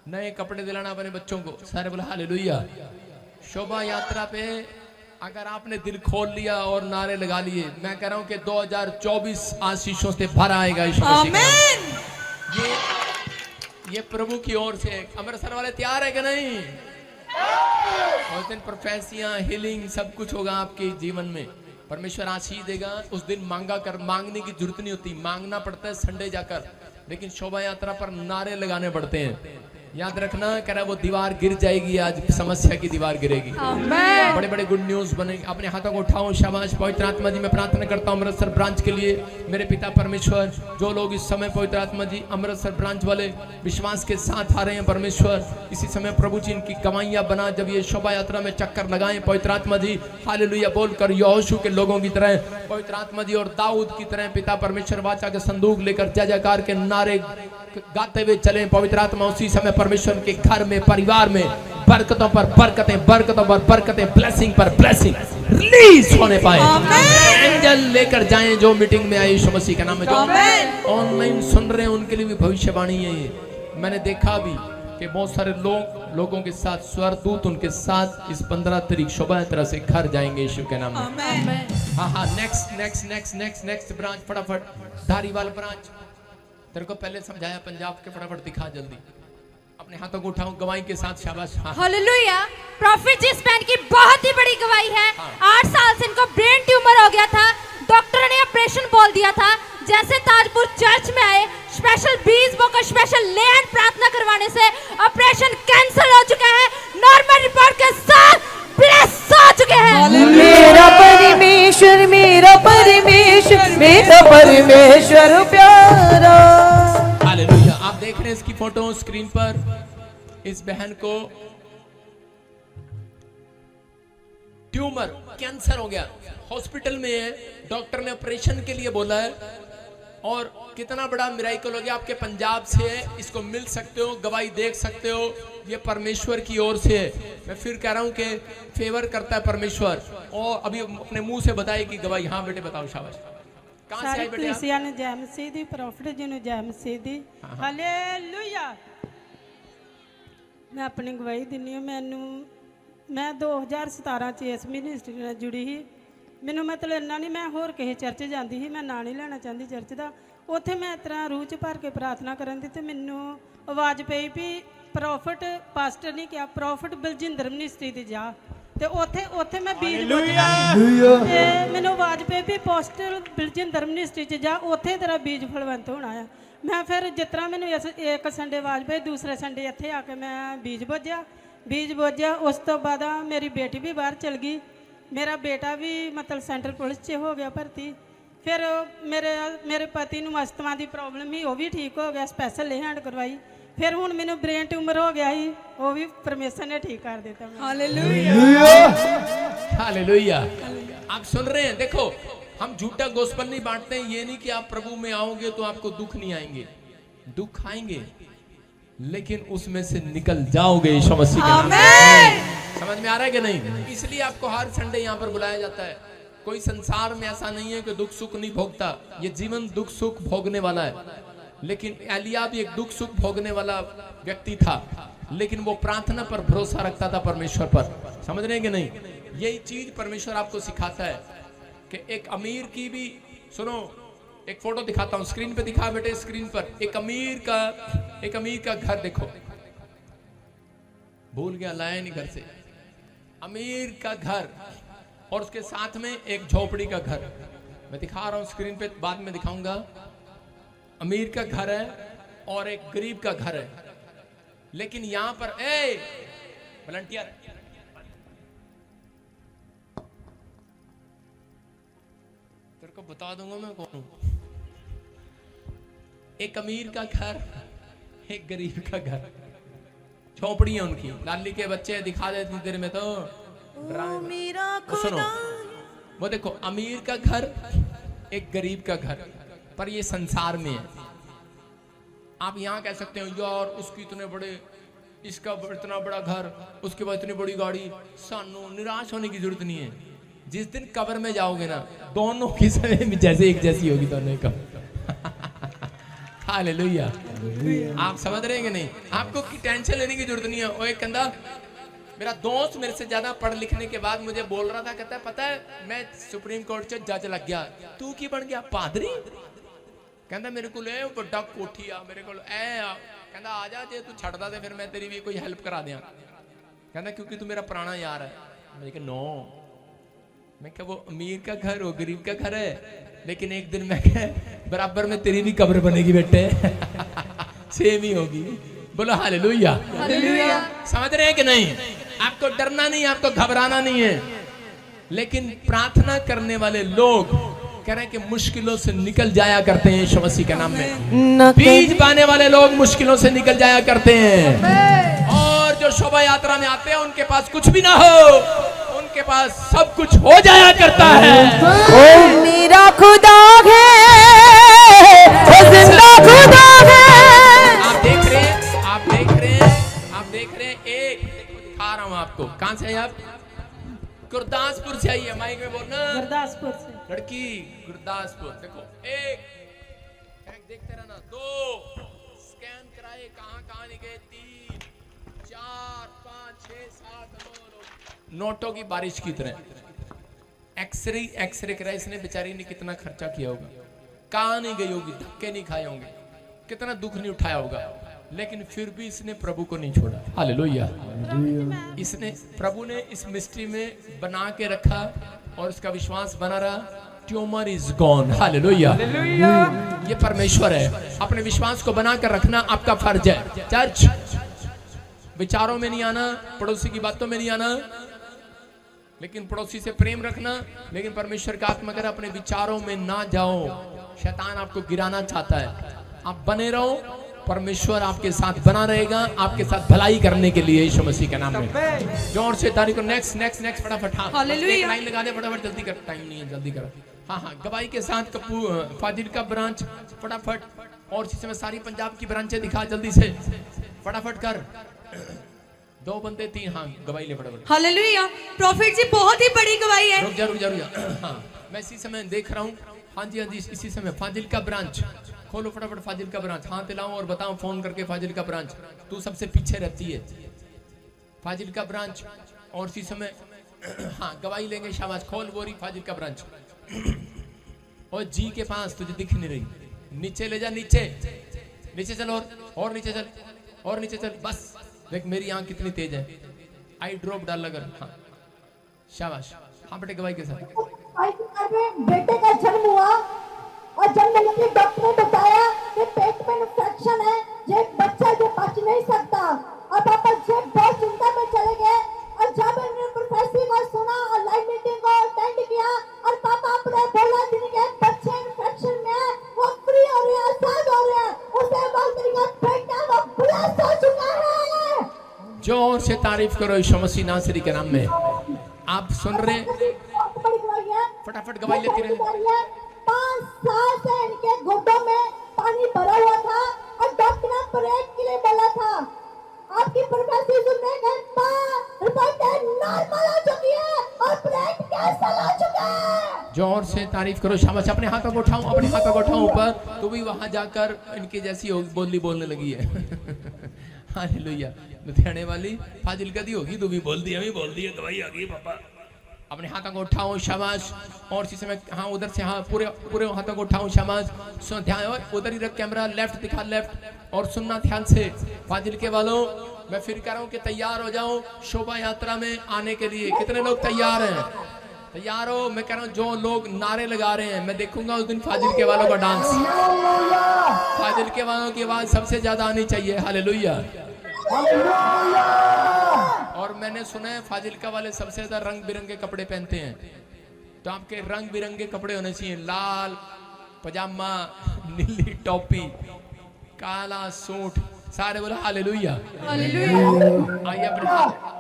नए कपड़े दिलाना अपने बच्चों को। सारे बोलो हालेलुया। शोभा यात्रा पे अगर आपने दिल खोल लिया और नारे लगा लिए, मैं कह रहा हूं कि 2024 आशीषों से भरा आएगा यीशु मसीह के नाम। ये प्रभु की ओर से। अमृतसर वाले तैयार है कि नहीं? उस दिन प्रोफेसियां, हीलिंग, सब कुछ होगा आपके जीवन में। परमेश्वर आशीष देगा। उस दिन मांगने की जरूरत नहीं होती, मांगना पड़ता है संडे जाकर, लेकिन शोभा यात्रा पर नारे लगाने पड़ते हैं। याद रखना, कह रहा वो दीवार गिर जाएगी, आज समस्या की दीवार गिरेगी। बड़े बड़े गुड न्यूज बनेंगे। अपने हाथों को उठाओ, शाबाश। पवित्र आत्मा जी, मैं प्रार्थना करता हूँ अमृतसर ब्रांच के लिए, मेरे पिता परमेश्वर, जो लोग इस समय पवित्र आत्मा जी अमृतसर ब्रांच वाले विश्वास के साथ आ रहे हैं परमेश्वर, इसी समय प्रभु जी इनकी कमाइयां बना, जब ये शोभा यात्रा में चक्कर लगाएं पवित्र आत्मा जी, हालेलुया बोलकर यहोशू के लोगों की तरह, पवित्र आत्मा जी, और दाऊद की तरह पिता परमेश्वर वाचा के संदूक लेकर जय जयकार के नारे गाते हुए चले पवित्र आत्मा। उसी समय परमेश्वर के घर में, परिवार में बरकतों पर बरकतें, बरकतों पर बरकतें, ब्लेसिंग पर ब्लेसिंग रिलीज होने पाए। एंजल लेकर जाएं जो मीटिंग में आए यीशु मसीह के नाम में। जो ऑनलाइन सुन रहे हैं उनके लिए भी भविष्यवाणी है ये। मैंने देखा भी कि बहुत सारे लोगों के साथ स्वरदूत उनके साथ इस 15 तारीख शोभा यात्रा से घर जाएंगे यीशु के नाम में। हाँ, नेक्स्ट ब्रांच, फटाफट धारीवाल ब्रांच। तेरे को पहले समझाया, पंजाब के फटाफट दिखा जल्दी। अपने हाथों को उठाओ गवाही के साथ, शाबाश। हालेलुया। प्रॉफिट जिस मैन की बहुत ही बड़ी गवाही है। 8 साल से इनको ब्रेन ट्यूमर हो गया था, डॉक्टर ने ऑपरेशन बोल दिया था। जैसे ताजपुर चर्च में आए, स्पेशल 20 का स्पेशल लैंड प्रार्थना करवाने से ऑपरेशन कैंसिल हो चुका है, नॉर्मल रिपोर्ट के साथ ब्लेस हो चुके हैं। मेरा परमेश्वर, मेरा परमेश्वर, मेरा परमेश्वर प्यारा। हालेलुया। आप देख रहे हैं इसकी फोटो स्क्रीन पर, इस बहन को ट्यूमर, कैंसर हो गया, हॉस्पिटल में है, डॉक्टर ने ऑपरेशन के लिए बोला है। और कितना बड़ा मिराइकल हो गया। आपके पंजाब से है, इसको मिल सकते हो, गवाही देख सकते हो, ये परमेश्वर की ओर से है। मैं फिर कह रहा हूं कि फेवर करता है परमेश्वर। और अभी अपने मुंह से बताए कि गवाही। हाँ बेटे बताओ, शाबाश। कहां से आई बेटे? कलीसिया ने जय मसीह दी, प्रॉफिट जी ने जय मसीह दी। हालेलुया। मैं अपनी गवाही दिनी हूं। मैं 2017 ਚ ਇਸ ਮਿਨਿਸਟਰੀ ਨਾਲ जुड़ी ही। ਮੈਨੂੰ मतलब ਇੰਨਾ ਨਹੀਂ, ਮੈਂ ਹੋਰ ਕਿਸੇ ਚਰਚ ਜਾਂਦੀ ਸੀ, ਮੈਂ ਨਾਂ ਨਹੀਂ ਲੈਣਾ ਚਾਹੁੰਦੀ ਚਰਚ ਦਾ। ਉੱਥੇ ਮੈਂ ਇਸ ਤਰ੍ਹਾਂ ਰੂਹ 'ਚ ਭਰ ਕੇ ਪ੍ਰਾਰਥਨਾ ਕਰਨ ਦੀ, ਤੇ ਮੈਨੂੰ ਆਵਾਜ਼ ਪਈ ਵੀ ਪ੍ਰੋਫਿਟ, ਪਾਸਟਰ ਨਹੀਂ ਕਿਹਾ, ਪ੍ਰੋਫਿਟ ਬਲਜਿੰਦਰ ਮਿਨਿਸਟਰੀ ਤੇ ਜਾ। ਤੇ ਉੱਥੇ ਮੈਂ ਬੀਜ ਬੋਝਣਾ, ਤੇ ਮੈਨੂੰ ਆਵਾਜ਼ ਪਈ ਵੀ ਪਾਸਟਰ ਬਲਜਿੰਦਰ ਮਿਨਿਸਟਰੀ 'ਚ ਜਾ, ਉੱਥੇ ਤੇਰਾ ਬੀਜ ਫਲਵੰਤ ਹੋਣਾ ਆ। ਮੈਂ ਫਿਰ ਜਿਸ ਤਰ੍ਹਾਂ ਮੈਨੂੰ ਇੱਕ ਸੰਡੇ ਆਵਾਜ਼ ਪਈ, ਦੂਸਰੇ ਸੰਡੇ ਇੱਥੇ ਆ ਕੇ ਮੈਂ ਬੀਜ ਬੋਝਿਆ। ਉਸ ਤੋਂ ਬਾਅਦ ਮੇਰੀ ਬੇਟੀ ਵੀ ਬਾਹਰ ਚਲ ਗਈ, मेरा बेटा भी मतलब सेंट्रल पुलिस से हो गया भर्ती। फिर मेरे पति ਨੂੰ ਅਸਥਮਾ ਦੀ ਪ੍ਰੋਬਲਮ ਹੀ, ਉਹ ਵੀ ਠੀਕ ਹੋ ਗਿਆ, स्पेशल हैंड करवाई। फिर हुण मैनू ब्रेन ट्यूमर हो गया ही, वो भी परमेश्वर ने ठीक कर देता। हालेलुया। आप सुन रहे हैं? देखो, हम झूठा गोस्पल नहीं बांटते हैं। ये नहीं कि आप प्रभु में आओगे तो आपको दुख नहीं आएंगे, दुख आएंगे, लेकिन उसमें से निकल जाओगे यीशु मसीह के नाम में। समझ में आ रहा है कि नहीं? इसलिए आपको हर संडे यहाँ पर बुलाया जाता है। कोई संसार में ऐसा नहीं है कि दुख सुख नहीं भोगता। ये जीवन दुख सुख भोगने वाला है। लेकिन एलिया भी एक दुख सुख भोगने वाला व्यक्ति था, लेकिन वो प्रार्थना पर भरोसा रखता था, परमेश्वर पर। समझ रहे हैं कि नहीं? यही चीज परमेश्वर आपको सिखाता है कि एक अमीर की भी, सुनो एक फोटो दिखाता हूं, स्क्रीन पे दिखा बेटे, स्क्रीन पर। एक अमीर का घर देखो, भूल गया, लाया नहीं घर से। अमीर का घर और उसके साथ में एक झोपड़ी का घर। मैं दिखा रहा हूं स्क्रीन पे, बाद में दिखाऊंगा। अमीर का घर है और एक गरीब का घर है, लेकिन यहां पर वॉलंटियर, तेरे को बता दूंगा मैं कौन हूं। एक अमीर का घर, एक गरीब का घर, झोपड़ी है उनकी। लाली के बच्चे दिखा देती देर में तो ड्रामे। सुनो, वो देखो, अमीर का घर एक गरीब का घर, पर ये संसार में है। आप यहाँ कह सकते हो यार उसकी इतने बड़े, इसका इतना बड़ा घर, उसके बाद इतनी बड़ी गाड़ी। सानू निराश होने की जरूरत नहीं है। जिस दिन कब्र में जाओगे ना, दोनों की समय जैसे एक जैसी होगी दोनों का। हालेलुया। आप समझ रहे हैं कि नहीं? आपको टेंशन लेने की जरूरत नहीं है। और एक कंधा मेरा दोस्त मेरे से ज्यादा पढ़ लिखने के बाद मुझे बोल रहा था, कहता है पता है मैं सुप्रीम कोर्ट से जज लग गया, तू की बन गया? पादरी। कहता मेरे को बड़ा कोठी आ, मेरे को कहता आ जा, जे तू छड़दा ते फिर मैं तेरी भी कोई हेल्प करा दिया। कहता क्योंकि तू मेरा पुराना यार है। मैं कहा नो, मैं क्या वो अमीर का घर हो गरीब का घर है, लेकिन एक दिन मैं क्या बराबर में तेरी भी कब्र बनेगी बेटे। सेम ही होगी। बोलो हालेलुया। समझ रहे हैं कि नहीं? आपको डरना नहीं, आपको घबराना नहीं है, लेकिन प्रार्थना करने वाले लोग कह रहे हैं कि मुश्किलों से निकल जाया करते हैं यीशु मसीह के नाम में। बीज पाने वाले लोग मुश्किलों से निकल जाया करते हैं। और जो शोभा यात्रा में आते हैं उनके पास कुछ भी ना हो, उनके पास सब कुछ हो जाया करता है। ओ मेरा खुदा है, ओ जिंदा खुदा है। आप देख रहे हैं, आप देख रहे हैं, आप देख रहे हैं। एक देखो दिखा रहा हूं आपको। कहां से है आप? गुरदासपुर से आई है। माइक में बोलना। गुरदासपुर से। लड़की गुरदासपुर। देखो एक देखते रहना। 2 स्कैन कराए, कहां कहां लिखे, 3 4 5 6 7 नोटों की बारिश की तरह। एक्सरे कराए इसने, बेचारी ने कितना खर्चा किया होगा, कहां नहीं गई होगी, धक्के नहीं खाए होंगे, कितना दुख नहीं उठाया होगा, लेकिन फिर भी इसने प्रभु को नहीं छोड़ा। हालेलुया। इसने प्रभु ने इस मिस्ट्री में बना के रखा और इसका विश्वास बना रहा। Tumour is gone. हालेलुया। ये परमेश्वर है। अपने विश्वास को बना कर रखना आपका फर्ज है। चर्च विचारों में नहीं आना, पड़ोसी की बातों में नहीं आना, लेकिन पड़ोसी से प्रेम रखना। लेकिन परमेश्वर का आत्मा करे अपने विचारों में ना जाओ। शैतान आपको गिराना चाहता है। आप बने रहो, परमेश्वर आपके साथ बना रहेगा, आपके साथ भलाई करने के लिए यीशु मसीह के नाम में। जोर से तारीख को नेक्स्ट फटाफट। हाँ एक लाइन लगा दे फटाफट, जल्दी कर, टाइम नहीं है, जल्दी करो। हाँ गवाही के साथ फाजिल का ब्रांच फटाफट। और इस समय सारी पंजाब की ब्रांचें दिखा जल्दी से, फटाफट कर। 2 बंदे 3। हाँ गवाही ले फटाफट। हालेलुया। प्रॉफिट जी बहुत ही बड़ी गवाही है। रुक जा। हाँ मैं इसी समय देख रहा हूँ। हाँ जी इसी समय फाजिल का ब्रांच खोलो फटाफट। फाजिल का ब्रांच हाथ हिलाओ और बताओ फोन करके, फाजिल का ब्रांच तू सबसे पीछे रहती है। फाजिल का ब्रांच। और इसी समय हाँ गवाही लेंगे। शाबाश, खोल बोरी फाजिल का ब्रांच। और जी के पास तुझे दिख नहीं रही, नीचे ले जा, नीचे चल, और नीचे चल, और नीचे चल। बस देख मेरी आंख कितनी तेज है। आई ड्रॉप डाल लगर। हाँ शाबाश। हाँ बेटे गवाही के साथ। बेटे का जन्म हुआ और जन्म लेने के डॉक्टर ने बताया कि पेट में इन्फेक्शन है, ये बच्चा जो बच नहीं सकता। और पापा जी बहुत चिंता में चले गए। और जब उन्होंने प्रोफेसर को सुना और लाइव मीटिंग को अटेंड किया और पापा अपने बोला जिनके बच्चे इन्फेक्शन में है वो फ्री हो रहे हैं, आजाद हो रहे हैं। उसे बात करेगा बेटा वो ब्लेस हो चुका है। जोर से तारीफ करो यीशु मसीह नासरी के नाम में। आप सुन रहे हैं? फटाफट गवाही लेती रहे। 5 साल से इनके घुटनों में पानी भरा हुआ था और डॉक्टर ने ब्रेक के लिए बोला था। आपकी प्रोफेसर सुनने के बाद रिपोर्ट नॉर्मल हो चुकी है और ब्रेक कैंसल हो चुका है। जोर से तारीफ करो। शाबाश। अपने हाथों को उठाओ, अपने हाथों को उठाओ ऊपर। तू भी वहां जाकर इनकी जैसी बोली बोलने लगी है। हालेलुया। लुधियाने वाली फाजिल का दी होगी, तू भी बोल दी, अभी बोल दी, दवाई आ गई पापा। अपने हाथों को उठाओ। शाबाश। और इसी समय हाँ उधर से, हाँ पूरे हाथों को उठाओ। शाबाश। सुन ध्यान, उधर ही रख कैमरा, लेफ्ट दिखा, लेफ्ट। और सुनना ध्यान से। फाजिल के वालों मैं फिर कह रहा हूँ कि तैयार हो जाओ शोभा यात्रा में आने के लिए। कितने लोग तैयार हैं? तैयार हो? मैं कह रहा हूँ जो लोग नारे लगा रहे हैं, मैं देखूंगा उस दिन फाजिल के वालों का डांस। फाजिल के वालों की आवाज सबसे ज्यादा आनी चाहिए। हालेलुया। और मैंने सुना है फाजिलका वाले सबसे ज्यादा रंग बिरंगे कपड़े पहनते हैं। तो आपके रंग बिरंगे कपड़े होने चाहिए। लाल पजामा, नीली टोपी, काला सूट, सारे बोलो हालेलुया। हालेलुया। आइए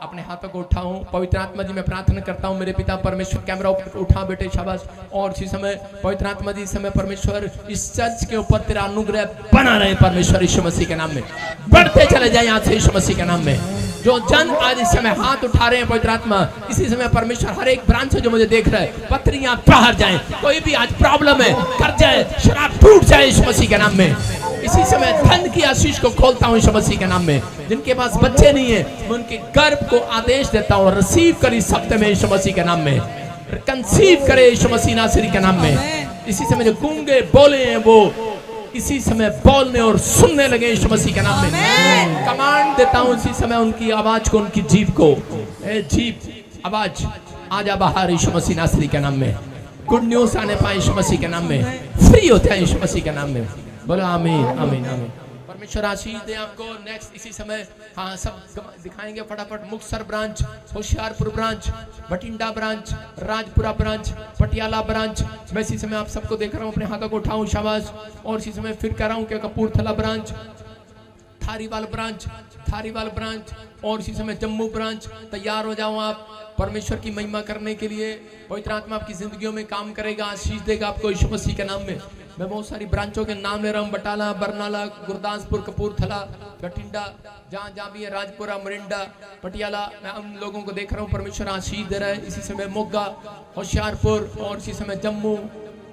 अपने हाथों को उठाऊं। पवित्र आत्मा जी मैं प्रार्थना करता हूं मेरे पिता परमेश्वर, कैमरा उठा बेटे शाबाश। और इसी समय पवित्र आत्मा जी इस समय परमेश्वर इस चर्च के ऊपर तेरा अनुग्रह बना रहे परमेश्वर यीशु मसीह के नाम में, बढ़ते चले जाए यहाँ से यीशु मसीह के नाम में। जो जन आज इस समय हाथ उठा रहे हैं पवित्र आत्मा, इसी समय परमेश्वर हर एक ब्रांच से जो मुझे देख रहा है पत्रियां बाहर जाएं, कोई भी आज प्रॉब्लम है कर जाए, शराब टूट जाए यीशु मसीह के नाम में। इसी समय धन की आशीष को खोलता हूं यीशु मसीह के नाम में। जिनके पास बच्चे नहीं है मैं उनके गर्भ को आदेश देता हूं, रिसीव करी सख्त में यीशु मसीह के नाम में, कंसीव करे यीशु मसीह नासरी के नाम में। इसी समय जो गूंगे बोले हैं वो इसी समय बोलने और सुनने लगे यीशु मसीह के नाम में। कमांड देता हूं इसी समय उनकी आवाज को, उनकी जीभ को, ए जीभ आवाज आजा बाहर यीशु मसीह नासरी के नाम में। गुड न्यूज आने पाए यीशु मसीह के नाम में, फ्री होते हैं यीशु मसीह के नाम में। बोलो आमीन आमीन आमीन। परमेश्वर आशीष दे आपको। नेक्स्ट इसी समय हाँ सब दिखाएंगे फटाफट। Muktsar branch, Hoshiarpur branch, Bathinda branch, Rajpura branch, Patiala branch. मैं इसी समय आप सबको देख रहा हूँ, अपने हाथों को उठाऊं शाबाश। और इसी समय फिर कह रहा हूँ कि कपूरथला ब्रांच, थारीवाल ब्रांच, थारीवाल ब्रांच और इसी समय जम्मू ब्रांच। तैयार हो जाओ आप परमेश्वर की महिमा करने के लिए। पवित्र आत्मा आपकी जिंदगियों में काम करेगा, आशीष देगा आपको यीशु मसीह के नाम में। मैं बहुत सारी ब्रांचों के नाम ले रहा हूँ, बटाला, बरनाला, गुरदासपुर, कपूरथला, बठिंडा, जहाँ जहाँ भी है, राजपुरा, मोरिंडा, पटियाला। मैं उन लोगों को देख रहा हूँ परमेश्वर आशीष दे रहा है। इसी समय मोगा, होशियारपुर और इसी समय जम्मू।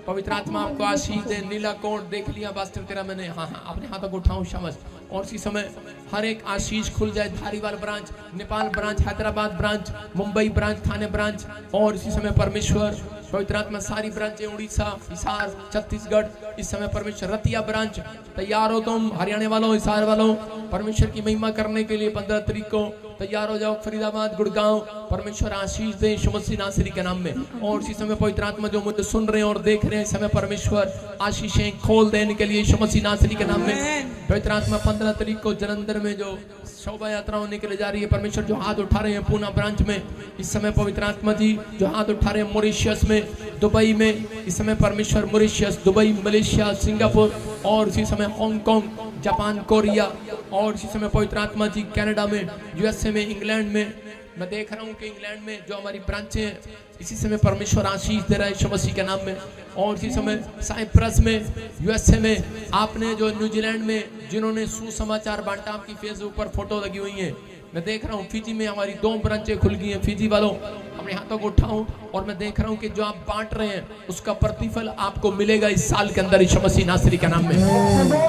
पवित्र आत्मा आपको आशीष दे। नीला कोट देख लिया पास्टर तेरा मैंने, हाँ हाँ अपने हाथों को उठाऊं शाबाश। और इसी समय हर एक आशीष खुल जाए। Dhariwal branch, Nepal branch, Hyderabad branch, Mumbai branch, Thane branch और इसी समय परमेश्वर पवित्र आत्मा सारी ब्रांचें, उड़ीसा, हिसार, छत्तीसगढ़। इस समय परमेश्वर रतिया ब्रांच। तैयार हो तुम हरियाणा वालों, हिसार वालों, परमेश्वर की महिमा करने के लिए 15 तारीख को तैयार हो जाओ। फरीदाबाद, गुड़गांव, परमेश्वर आशीष दे यीशु मसीह नासरी के नाम में। और इसी समय पवित्र आत्मा जो मुझे सुन रहे हैं और देख रहे हैं, इस समय परमेश्वर आशीषें खोल देने के लिए यीशु मसीह नासरी के नाम में। पवित्र आत्मा 15 तारीख को जलंधर में जो शोभा यात्रा होने के लिए जा रही है, परमेश्वर जो हाथ उठा रहे हैं पूना ब्रांच में, इस समय पवित्र आत्मा जी जो हाथ उठा रहे हैं मॉरिशस में, दुबई में, इस समय परमेश्वर मॉरिशस, दुबई, मलेशिया, सिंगापुर और इसी समय हांगकांग, जापान, कोरिया और इसी समय पवित्र आत्मा जी कनाडा में, यूएसए में, इंग्लैंड में। मैं देख रहा हूँ कि इंग्लैंड में जो हमारी ब्रांचें हैं, इसी समय परमेश्वर आशीष दे रहा है यीशु मसीह के नाम में। और इसी समय साइप्रस में, यूएसए में, आपने जो न्यूजीलैंड में जिन्होंने सुसमाचार बांटा, आपकी फेसबुक पर फोटो लगी हुई है। मैं देख रहा हूँ फिजी में हमारी 2 ब्रांचें खुल गई हैं। फिजी वालों अपने हाथों को उठाऊं और मैं देख रहा हूँ कि जो आप बांट रहे हैं उसका प्रतिफल आपको मिलेगा इस साल के अंदर यीशु मसीह नासरी के नाम में।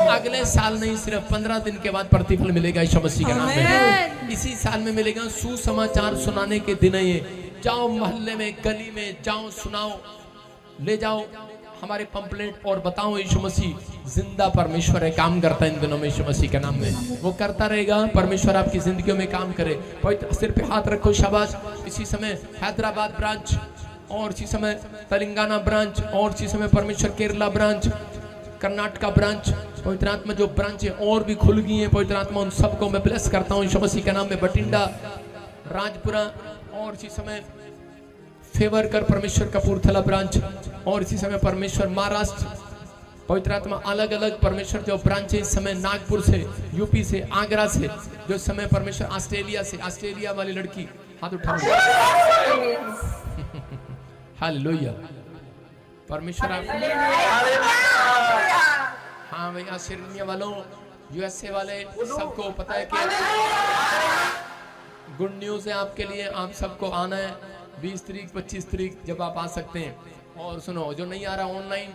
अगले साल नहीं, सिर्फ 15 दिन के बाद प्रतिफल मिलेगा यीशु मसीह के नाम में। इसी साल में मिलेगा। सुसमाचार सुनाने के दिन है ये। जाओ मोहल्ले में, गली में जाओ, सुनाओ, ले जाओ हमारे पंपलेट और बताओ यीशु मसीह जिंदा परमेश्वर है, काम करता है इन दिनों में यीशु मसीह के नाम में। वो करता रहेगा। परमेश्वर आपकी जिंदगियों में काम करे। पवित्र सिर पे हाथ रखो शाबाश। इसी समय हैदराबाद ब्रांच और इसी समय तेलंगाना ब्रांच और इसी समय परमेश्वर केरला ब्रांच, कर्नाटका ब्रांच। पवित्र आत्मा जो ब्रांचें और भी खुल गई हैं, पवित्र आत्मा उन सबको मैं ब्लेस करता हूँ यीशु मसीह के नाम में। बठिंडा, राजपुरा और इसी समय फेवर कर परमेश्वर कपूरथला ब्रांच और इसी समय परमेश्वर महाराष्ट्र। पवित्र आत्मा अलग अलग परमेश्वर जो ब्रांचें इस समय नागपुर से, यूपी से, आगरा से, जो इस समय परमेश्वर ऑस्ट्रेलिया से, ऑस्ट्रेलिया वाली लड़की हाथ उठाओ। हालेलुया। परमेश्वर हाँ भैया, ऑस्ट्रेलिया वालों, यूएसए वाले सबको पता है कि गुड न्यूज है आपके लिए। आप सबको आना है 20 तारीख, 25 तारीख जब आप आ सकते हैं। और सुनो, जो नहीं आ रहा ऑनलाइन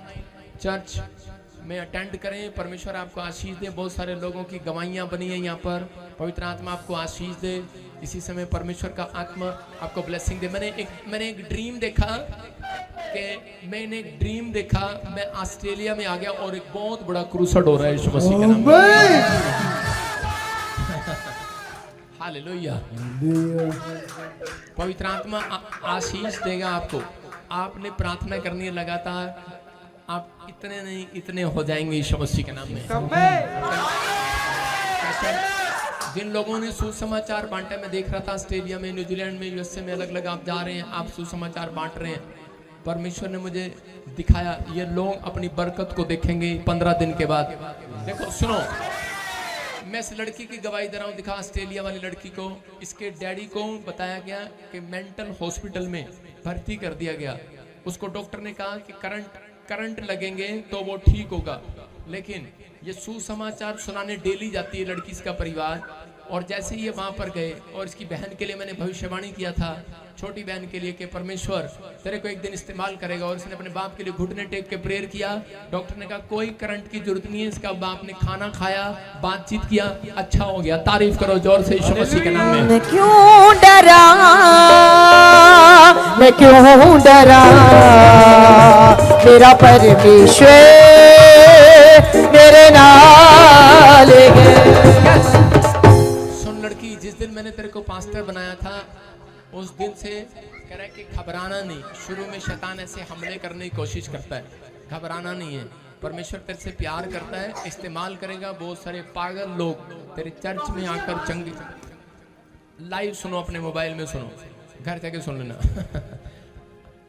चर्च में अटेंड करें। परमेश्वर आपको आशीष दे। बहुत सारे लोगों की गवाहियां बनी है यहाँ पर। पवित्र आत्मा आपको आशीष दे। इसी समय परमेश्वर का आत्मा आपको ब्लेसिंग दे। मैंने एक ड्रीम देखा कि मैं ऑस्ट्रेलिया में आ गया और एक बहुत बड़ा क्रूसेड हो रहा है यीशु मसीह के नाम में। हालेलुया। पवित्र आत्मा आशीष देगा आपको। आपने प्रार्थना करनी है लगातार। आप इतने नहीं, इतने हो जाएंगे यीशु मसीह के नाम में। जिन लोगों ने सुसमाचार बांटा, मैं देख रहा था ऑस्ट्रेलिया में, न्यूजीलैंड में, यूएसए में, अलग अलग आप जा रहे हैं, आप सुसमाचार बांट रहे हैं। परमेश्वर ने मुझे दिखाया ये लोग अपनी बरकत को देखेंगे 15 दिन के बाद। देखो सुनो, मैं इस लड़की की गवाही दे रहा हूँ, दिखा ऑस्ट्रेलिया वाली लड़की को। इसके डैडी को बताया गया कि मेंटल हॉस्पिटल में भर्ती कर दिया गया। उसको डॉक्टर ने कहा कि करंट लगेंगे तो वो ठीक होगा, लेकिन ये सुसमाचार सुनाने डेली जाती है लड़की, इसका परिवार। और जैसे ही ये वहां पर गए, और इसकी बहन के लिए मैंने भविष्यवाणी किया था, छोटी बहन के लिए, कि परमेश्वर तेरे को एक दिन इस्तेमाल करेगा, और इसने अपने बाप के लिए घुटने टेक के प्रेयर किया। डॉक्टर ने कहा कोई करंट की जरूरत नहीं है। इसका बाप ने खाना खाया, बातचीत किया, अच्छा हो गया। तारीफ करो जोर से यीशु मसीह के नाम में। मैं क्यों डरा, मैं क्यों डरा, मेरा परमेश्वर मेरे नाल है। सुन लड़की, जिस दिन मैंने तेरे को पास्टर बनाया था, उस दिन से कह रहा है कि घबराना नहीं। शुरू में शैतान ऐसे हमले करने की कोशिश करता है, घबराना नहीं है। परमेश्वर तेरे से प्यार करता है, इस्तेमाल करेगा। बहुत सारे पागल लोग तेरे चर्च में आकर चंगे, लाइव सुनो, अपने मोबाइल में सुनो, घर जाके सुन लेना।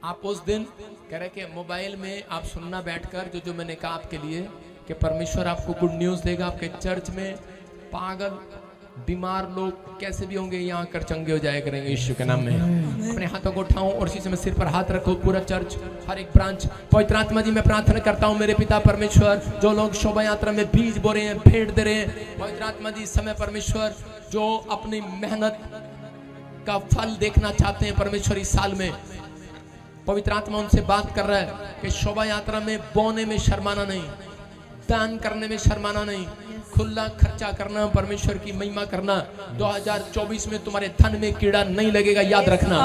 आप उस दिन कह रहे कि मोबाइल में आप सुनना बैठकर जो मैंने कहा आपके लिए, कि परमेश्वर आपको गुड न्यूज देगा। आपके चर्च में पागल बीमार लोग कैसे भी होंगे, यहाँ आकर चंगे हो जाया करेंगे यीशु के नाम में। अपने हाथों को उठाओ और इसी समय सिर पर हाथ रखो, पूरा चर्च, हर एक ब्रांच। पवित्र आत्मा जी, मैं प्रार्थना करता हूँ मेरे पिता परमेश्वर, जो लोग शोभा यात्रा में बीज बो रहे हैं, भेंट दे रहे हैं, पवित्र आत्मा जी इस समय परमेश्वर जो अपनी मेहनत का फल देखना चाहते हैं परमेश्वर इस साल में, पवित्र आत्मा उनसे बात कर रहा है कि शोभा यात्रा में बोने में शर्माना नहीं, दान करने में शर्माना नहीं, खुला खर्चा करना, परमेश्वर की महिमा करना। 2024 में तुम्हारे धन में कीड़ा नहीं लगेगा, याद रखना।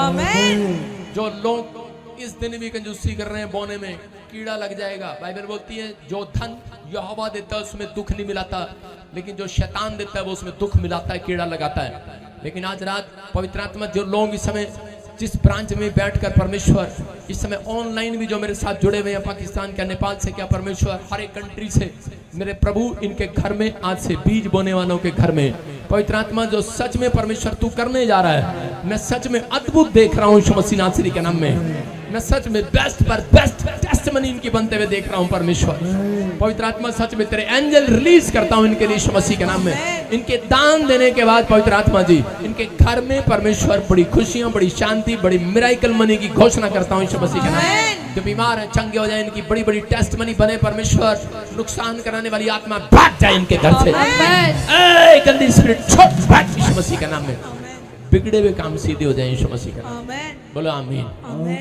जो लोग इस दिन भी कंजूसी कर रहे हैं, बोने में कीड़ा लग जाएगा। बाइबल बोलती है जो धन यहोवा देता है उसमें दुख नहीं मिलाता, लेकिन जो शैतान देता है वो उसमें दुख मिलाता है, कीड़ा लगाता है। लेकिन आज रात पवित्र आत्मा, जो लोग इस समय जिस ब्रांच में बैठकर परमेश्वर इस समय ऑनलाइन भी जो मेरे साथ जुड़े हुए हैं, पाकिस्तान क्या, नेपाल से क्या, परमेश्वर हर एक कंट्री से, मेरे प्रभु इनके घर में आज से बीज बोने वालों के घर में पवित्र आत्मा जो सच में परमेश्वर तू करने जा रहा है, मैं सच में अद्भुत देख रहा हूँ यीशु मसीह नासरी के नाम में। मैं सच में बेस्ट पर बेस्ट टेस्टमनी इनकी बनते हुए देख रहा हूँ परमेश्वर। पवित्र आत्मा सच में तेरे एंजल रिलीज करता हूँ इनके लिए यीशु मसीह के नाम में। इनके दान देने के बाद पवित्र आत्मा जी इनके घर में परमेश्वर बड़ी खुशियां, बड़ी शांति, बड़ी मिराइकल मनी की घोषणा करता हूँ यीशु मसीह के नाम में। जो बीमार है चंगे हो जाए, इनकी बड़ी बड़ी टेस्टमनी बने परमेश्वर। नुकसान कराने वाली आत्मा भाग जाए इनके घर से, गंदी स्पिरिट छोड़ भाग यीशु मसीह के नाम में। बिगड़े हुए काम सीधे हो जाए यीशु मसीह का। बोलो आमीन।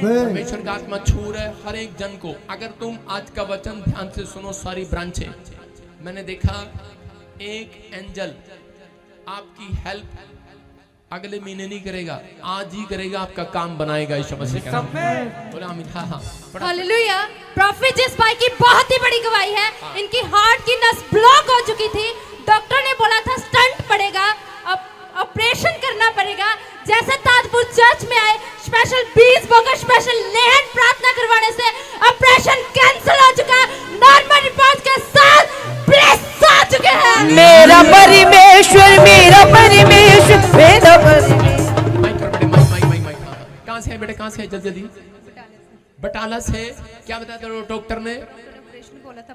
परमेश्वर का आत्मा छू रहा है हर एक जन को। अगर तुम आज का वचन ध्यान से सुनो, सारी ब्रांचें, मैंने देखा एक एंजल आपकी हेल्प अगले महीने नहीं करेगा, आज ही करेगा, आपका काम बनाएगा यीशु मसीह का नाम। बोलो आमीन। हाँ हाँ, हालेलुया। प्रॉफिट जिस भाई की बहुत ही बड़ी गवाही है। इनकी हार्ट की नस ब्लॉक हो चुकी थी, डॉक्टर ने बोला था स्टंट पड़ेगा, अब ऑपरेशन करना पड़ेगा। जैसे ताजपुर चर्च में आए, स्पेशल 20 बोकर स्पेशल लेहन प्रार्थना करवाने से ऑपरेशन कैंसिल हो चुका है। नॉर्मल रिपोर्ट के साथ ब्लेस आ चुके हैं। मेरा परमेश्वर, मेरा परमेश्वर, मेरा परमेश्वर। माइक कहाँ से है बेटे, कहाँ से है? जल्दी जल्दी। बटाला से। क्या बताया था डॉक्टर ने?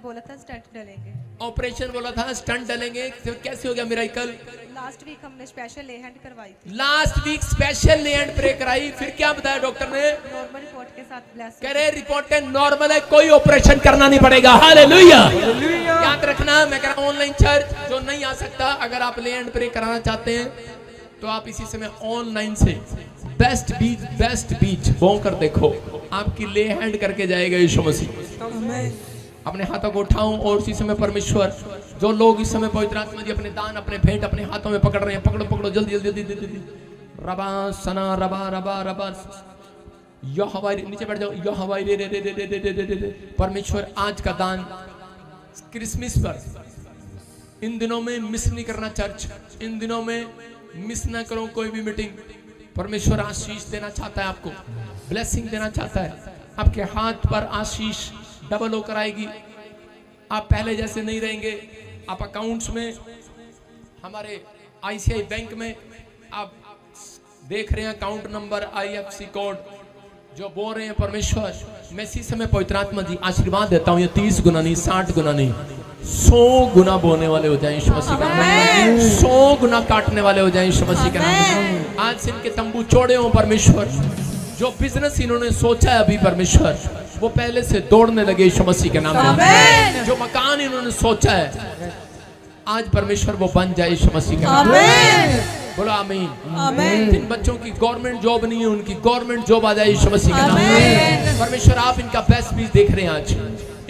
बोला था स्टंट डालेंगे। ऑपरेशन बोला था, स्टंट डालेंगे। तो कैसे हो गया मिराइकल? लास्ट वीक हमने स्पेशल ले हैंड करवाई थी। लास्ट वीक स्पेशल ले हैंड प्रे कराई, फिर क्या बताया डॉक्टर ने? नॉर्मल रिपोर्ट के साथ ब्लेस। कह रहे रिपोर्ट के नॉर्मल है, कोई ऑपरेशन करना नहीं पड़ेगा। हालेलुया। याद रखना, मैं कह रहा हूं ऑनलाइन चर्च जो नहीं आ सकता, अगर आप ले हैंड प्रे कराना चाहते हैं तो आप इसी समय ऑनलाइन से बेस्ट बीच बो कर देखो, आपकी ले हैंड करके जाएगा यीशु मसीह। अपने हाथों को उठाऊं और इसी समय परमेश्वर जो लोग इस समय पवित्र आत्मा जी अपने दान, अपने भेंट अपने हाथों में पकड़ रहे हैं, पकड़ो पकड़ो जल्दी जल्दी जल्दी। रबा सना रबा रबा रबा, यो हवाई, नीचे बैठ जाओ, यो हवाई रे रे रे रे रे रे रे रे। परमेश्वर आज का दान क्रिसमस पर, इन दिनों में मिस नहीं करना चर्च, इन दिनों में मिस ना करो कोई भी मीटिंग। परमेश्वर आशीष देना चाहता है, आपको ब्लेसिंग देना चाहता है। आपके हाथ पर आशीष डबल होकर आएगी। आप पहले जैसे नहीं रहेंगे। आप अकाउंट्स में, हमारे आईसीआई बैंक में आप देख रहे हैं अकाउंट नंबर, IFSC कोड जो बोल रहे हैं परमेश्वर। मैं इसी समय पवित्र आत्मा जी आशीर्वाद देता हूं, ये 30 गुना नहीं, 60 गुना नहीं, 100 गुना बोने वाले हो जाएं यीशु मसीह के नाम में, 100 गुना काटने वाले हो जाएं यीशु मसीह के नाम में। आज से इनके तंबू चौड़े हों परमेश्वर, जो बिजनेस इन्होंने सोचा है अभी परमेश्वर, वो पहले से दौड़ने लगे यीशु मसीह के नाम में। जो मकान इन्होंने सोचा है आज परमेश्वर वो बन जाए यीशु मसीह के नाम में। बोलो आमीन। जिन बच्चों की गवर्नमेंट जॉब नहीं है उनकी गवर्नमेंट जॉब आ जाए यीशु मसीह के नाम में। परमेश्वर आप इनका बेस्ट बीज देख रहे हैं, आज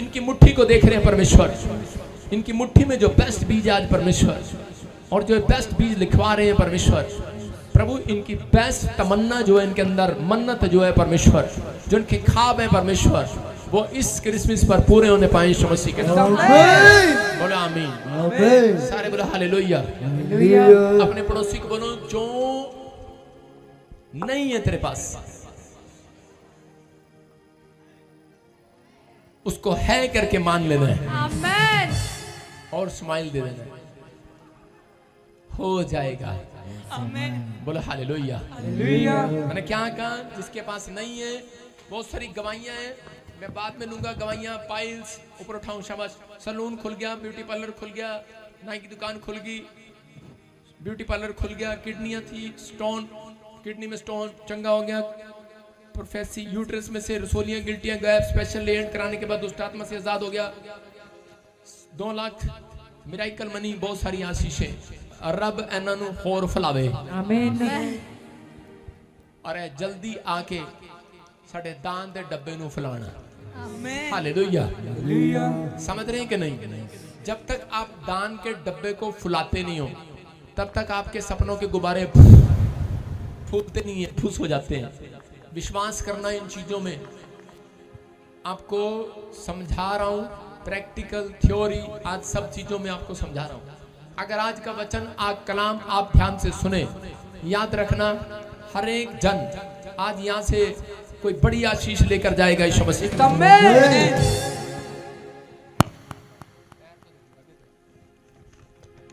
इनकी मुट्ठी को देख रहे हैं परमेश्वर, इनकी मुट्ठी में जो बेस्ट बीज है आज परमेश्वर, और जो बेस्ट बीज लिखवा रहे हैं परमेश्वर, प्रभु इनकी बेस्ट तमन्ना जो है इनके अंदर, मन्नत जो है परमेश्वर, जो इनके ख्वाब है परमेश्वर, वो इस क्रिसमस पर पूरे होने पाए यीशु मसीह के नाम में। बोलो आमीन। सारे बोलो हालेलुया। अपने पड़ोसी को बोलो जो नहीं है तेरे पास उसको है करके मान लेना है, आमेन। और स्माइल दे देना है, हो जाएगा। बोलो हालेलुया। मैंने क्या कहा, जिसके पास नहीं है, बहुत सारी गवाहियां हैं, मैं बाद में लूंगा गवाहियां। पाइल्स ऊपर उठाऊं, शाबाश। सैलून खुल गया, ब्यूटी पार्लर खुल गया, नाई की दुकान खुल गई, ब्यूटी पार्लर खुल गया, किडनियां थी, स्टोन, किडनी में स्टोन चंगा हो गया, प्रोफेसी यूट्रस में से रसोलियां गिल्टियां गायब, स्पेशल लेंट कराने के बाद दुष्ट आत्मा से आजाद हो गया, 2 लाख मिराइकल मनी, बहुत सारी आशीषें, रब एना नू होर फलावे। आमीन। और जल्दी आके साडे दान दे डब्बे नू फलाना। आमीन। हालेलुया। समझ रहे हैं कि नहीं? जब तक आप दान के डब्बे को फुलाते नहीं हो तब तक आपके सपनों के गुब्बारे फूटते नहीं है, फूस हो जाते हैं। विश्वास करना इन चीजों में, आपको समझा रहा हूं, प्रैक्टिकल थ्योरी, आज सब चीजों में आपको समझा रहा हूं। अगर आज का वचन, आज कलाम आप ध्यान से सुने, याद रखना, हर एक जन आज यहां से कोई बड़ी आशीष लेकर जाएगा यीशु मसीह।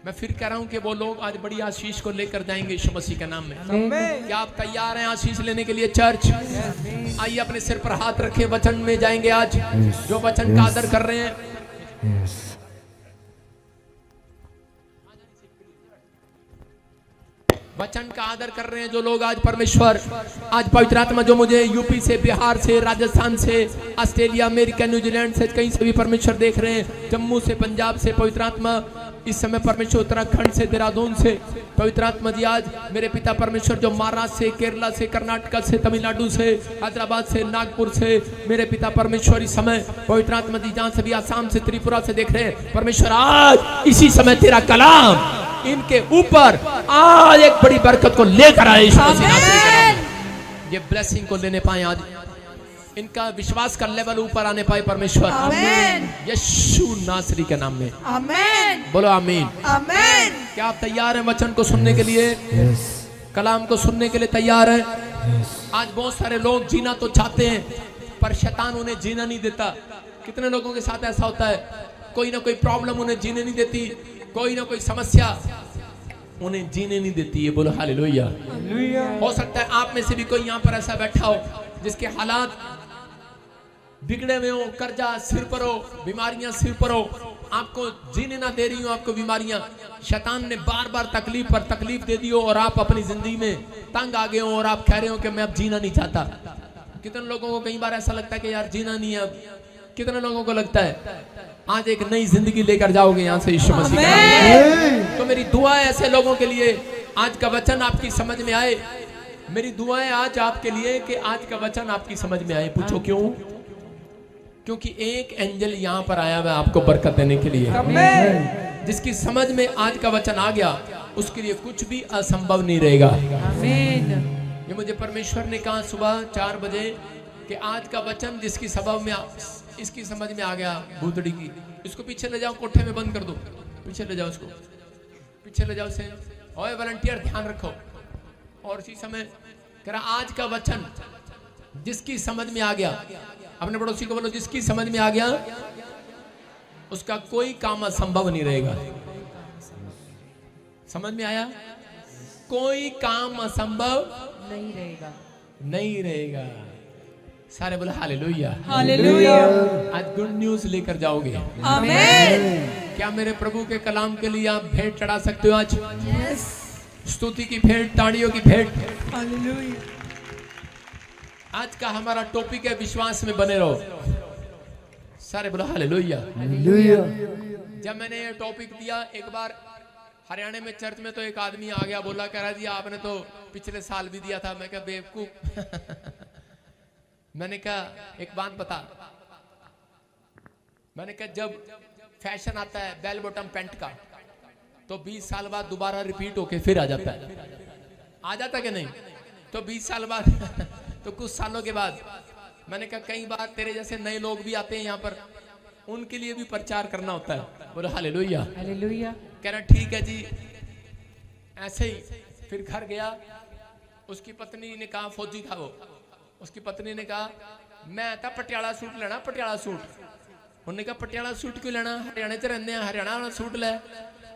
मैं फिर कह रहा हूं कि वो लोग आज बड़ी आशीष को लेकर जाएंगे यीशु मसीह के नाम में। क्या आप तैयार हैं आशीष लेने के लिए चर्च? आइए अपने सिर पर हाथ रखें, वचन में जाएंगे आज। जो वचन का आदर कर रहे हैं, वचन का आदर कर रहे हैं जो लोग, आज परमेश्वर, आज पवित्र आत्मा जो मुझे यूपी से, बिहार से, राजस्थान से, ऑस्ट्रेलिया, अमेरिका, न्यूजीलैंड से, कहीं से भी परमेश्वर देख रहे हैं, जम्मू से, पंजाब से, पवित्र आत्मा इस समय परमेश्वर, उत्तराखंड से, देहरादून से, पवित्र आत्मा जी आज मेरे पिता परमेश्वर जो महाराष्ट्र से, केरला से, कर्नाटक से, तमिलनाडु से, हैदराबाद से, नागपुर से, मेरे पिता परमेश्वर इस समय पवित्र आत्मा जी जहां से भी, आसाम से, त्रिपुरा से देख रहे हैं परमेश्वर, आज इसी समय तेरा कलाम इनके ऊपर आज एक बड़ी बरकत को लेकर आए। ये ब्लेसिंग को लेने पाए, आज इनका विश्वास का लेवल ऊपर आने पाए परमेश्वर, यीशु नासरी के नाम में। आमीन। बोलो आमीन। आमीन। क्या आप तैयार हैं वचन को सुनने के लिए? कलाम को सुनने के लिए तैयार हैं? आज बहुत सारे लोग जीना तो चाहते हैं पर शैतान उन्हें जीना नहीं देता। कितने लोगों के साथ ऐसा होता है, कोई ना कोई प्रॉब्लम उन्हें जीने नहीं देती, कोई ना कोई समस्या उन्हें जीने नहीं देती है। बोलो हालेलुया। हो सकता है आप में से भी कोई यहाँ पर ऐसा बैठा हो जिसके हालात बिगड़े हुए हो, कर्जा सिर पर हो, बीमारियां सिर पर हो, आपको जीने ना दे रही हो, आपको बीमारियां, शैतान ने बार बार तकलीफ पर तकलीफ दे दी हो और आप अपनी जिंदगी में तंग आ गए हो और आप कह रहे हो कि मैं अब जीना नहीं चाहता। कितने लोगों को कई बार ऐसा लगता है कि यार जीना नहीं है अब। कितने लोगों को लगता है आज एक नई जिंदगी लेकर जाओगे यहाँ से यीशु मसीह के नाम में। तो मेरी दुआ है ऐसे लोगों के लिए, आज का वचन आपकी समझ में आए। मेरी दुआ है आज आपके लिए कि आज का वचन आपकी समझ में आए। पूछो क्यों? क्योंकि एक एंजल यहाँ पर आया हुआ आपको बरकत देने के लिए। जिसकी समझ में आज का वचन आ गया उसके लिए कुछ भी असंभव नहीं रहेगा। ये मुझे परमेश्वर ने कहा सुबह 4 बजे कि आज का वचन जिसकी सबब में इसकी समझ में आ गया, भूतड़ी की, इसको पीछे ले जाओ, कोठे में बंद कर दो, पीछे ले जाओ, इसको पीछे ले जाओ से। ओए वॉलंटियर ध्यान रखो। और इसी समय कह रहा आज का वचन जिसकी समझ में आ गया, अपने पड़ोसी को बोलो जिसकी समझ में आ गया उसका कोई काम असंभव नहीं रहेगा। समझ में आया? कोई काम असंभव नहीं रहेगा, नहीं रहेगा। सारे बोले हालेलुया, हालेलुया। आज गुड न्यूज लेकर जाओगे। आमीन। क्या मेरे प्रभु के कलाम के लिए आप भेंट चढ़ा सकते हो आज? स्तुति की भेंट, ताड़ियों की भेंट। आज का हमारा टॉपिक है विश्वास में बने रहो। सारे बोलो हालेलुया। जब मैंने ये टॉपिक दिया एक बार हरियाणा में चर्च में, तो एक आदमी आ गया, बोला कह रहा जी आपने तो पिछले साल भी दिया था। मैं कहा बेवकूफ। मैंने कहा एक बात बता, मैंने कहा जब फैशन आता है बेल बॉटम पैंट का, तो 20 साल बाद दोबारा रिपीट होके फिर आ जाता है। आ जाता कि नहीं? तो 20 साल बाद तो कुछ सालों के बाद मैंने कहा कई बार तेरे जैसे नए लोग भी आते हैं यहाँ पर, उनके लिए भी प्रचार करना होता है। बोलो हालेलुया। हालेलुया। कह रहा ठीक है जी। ऐसे ही फिर घर गया, उसकी पत्नी ने कहा, फौजी था वो, उसकी पत्नी ने कहा मैं था पटियाला सूट लेना, पटियाला सूट। उन्होंने कहा पटियाला सूट क्यों लेना, हरियाणा च रहने हैं, हरियाणा वाला सूट ले।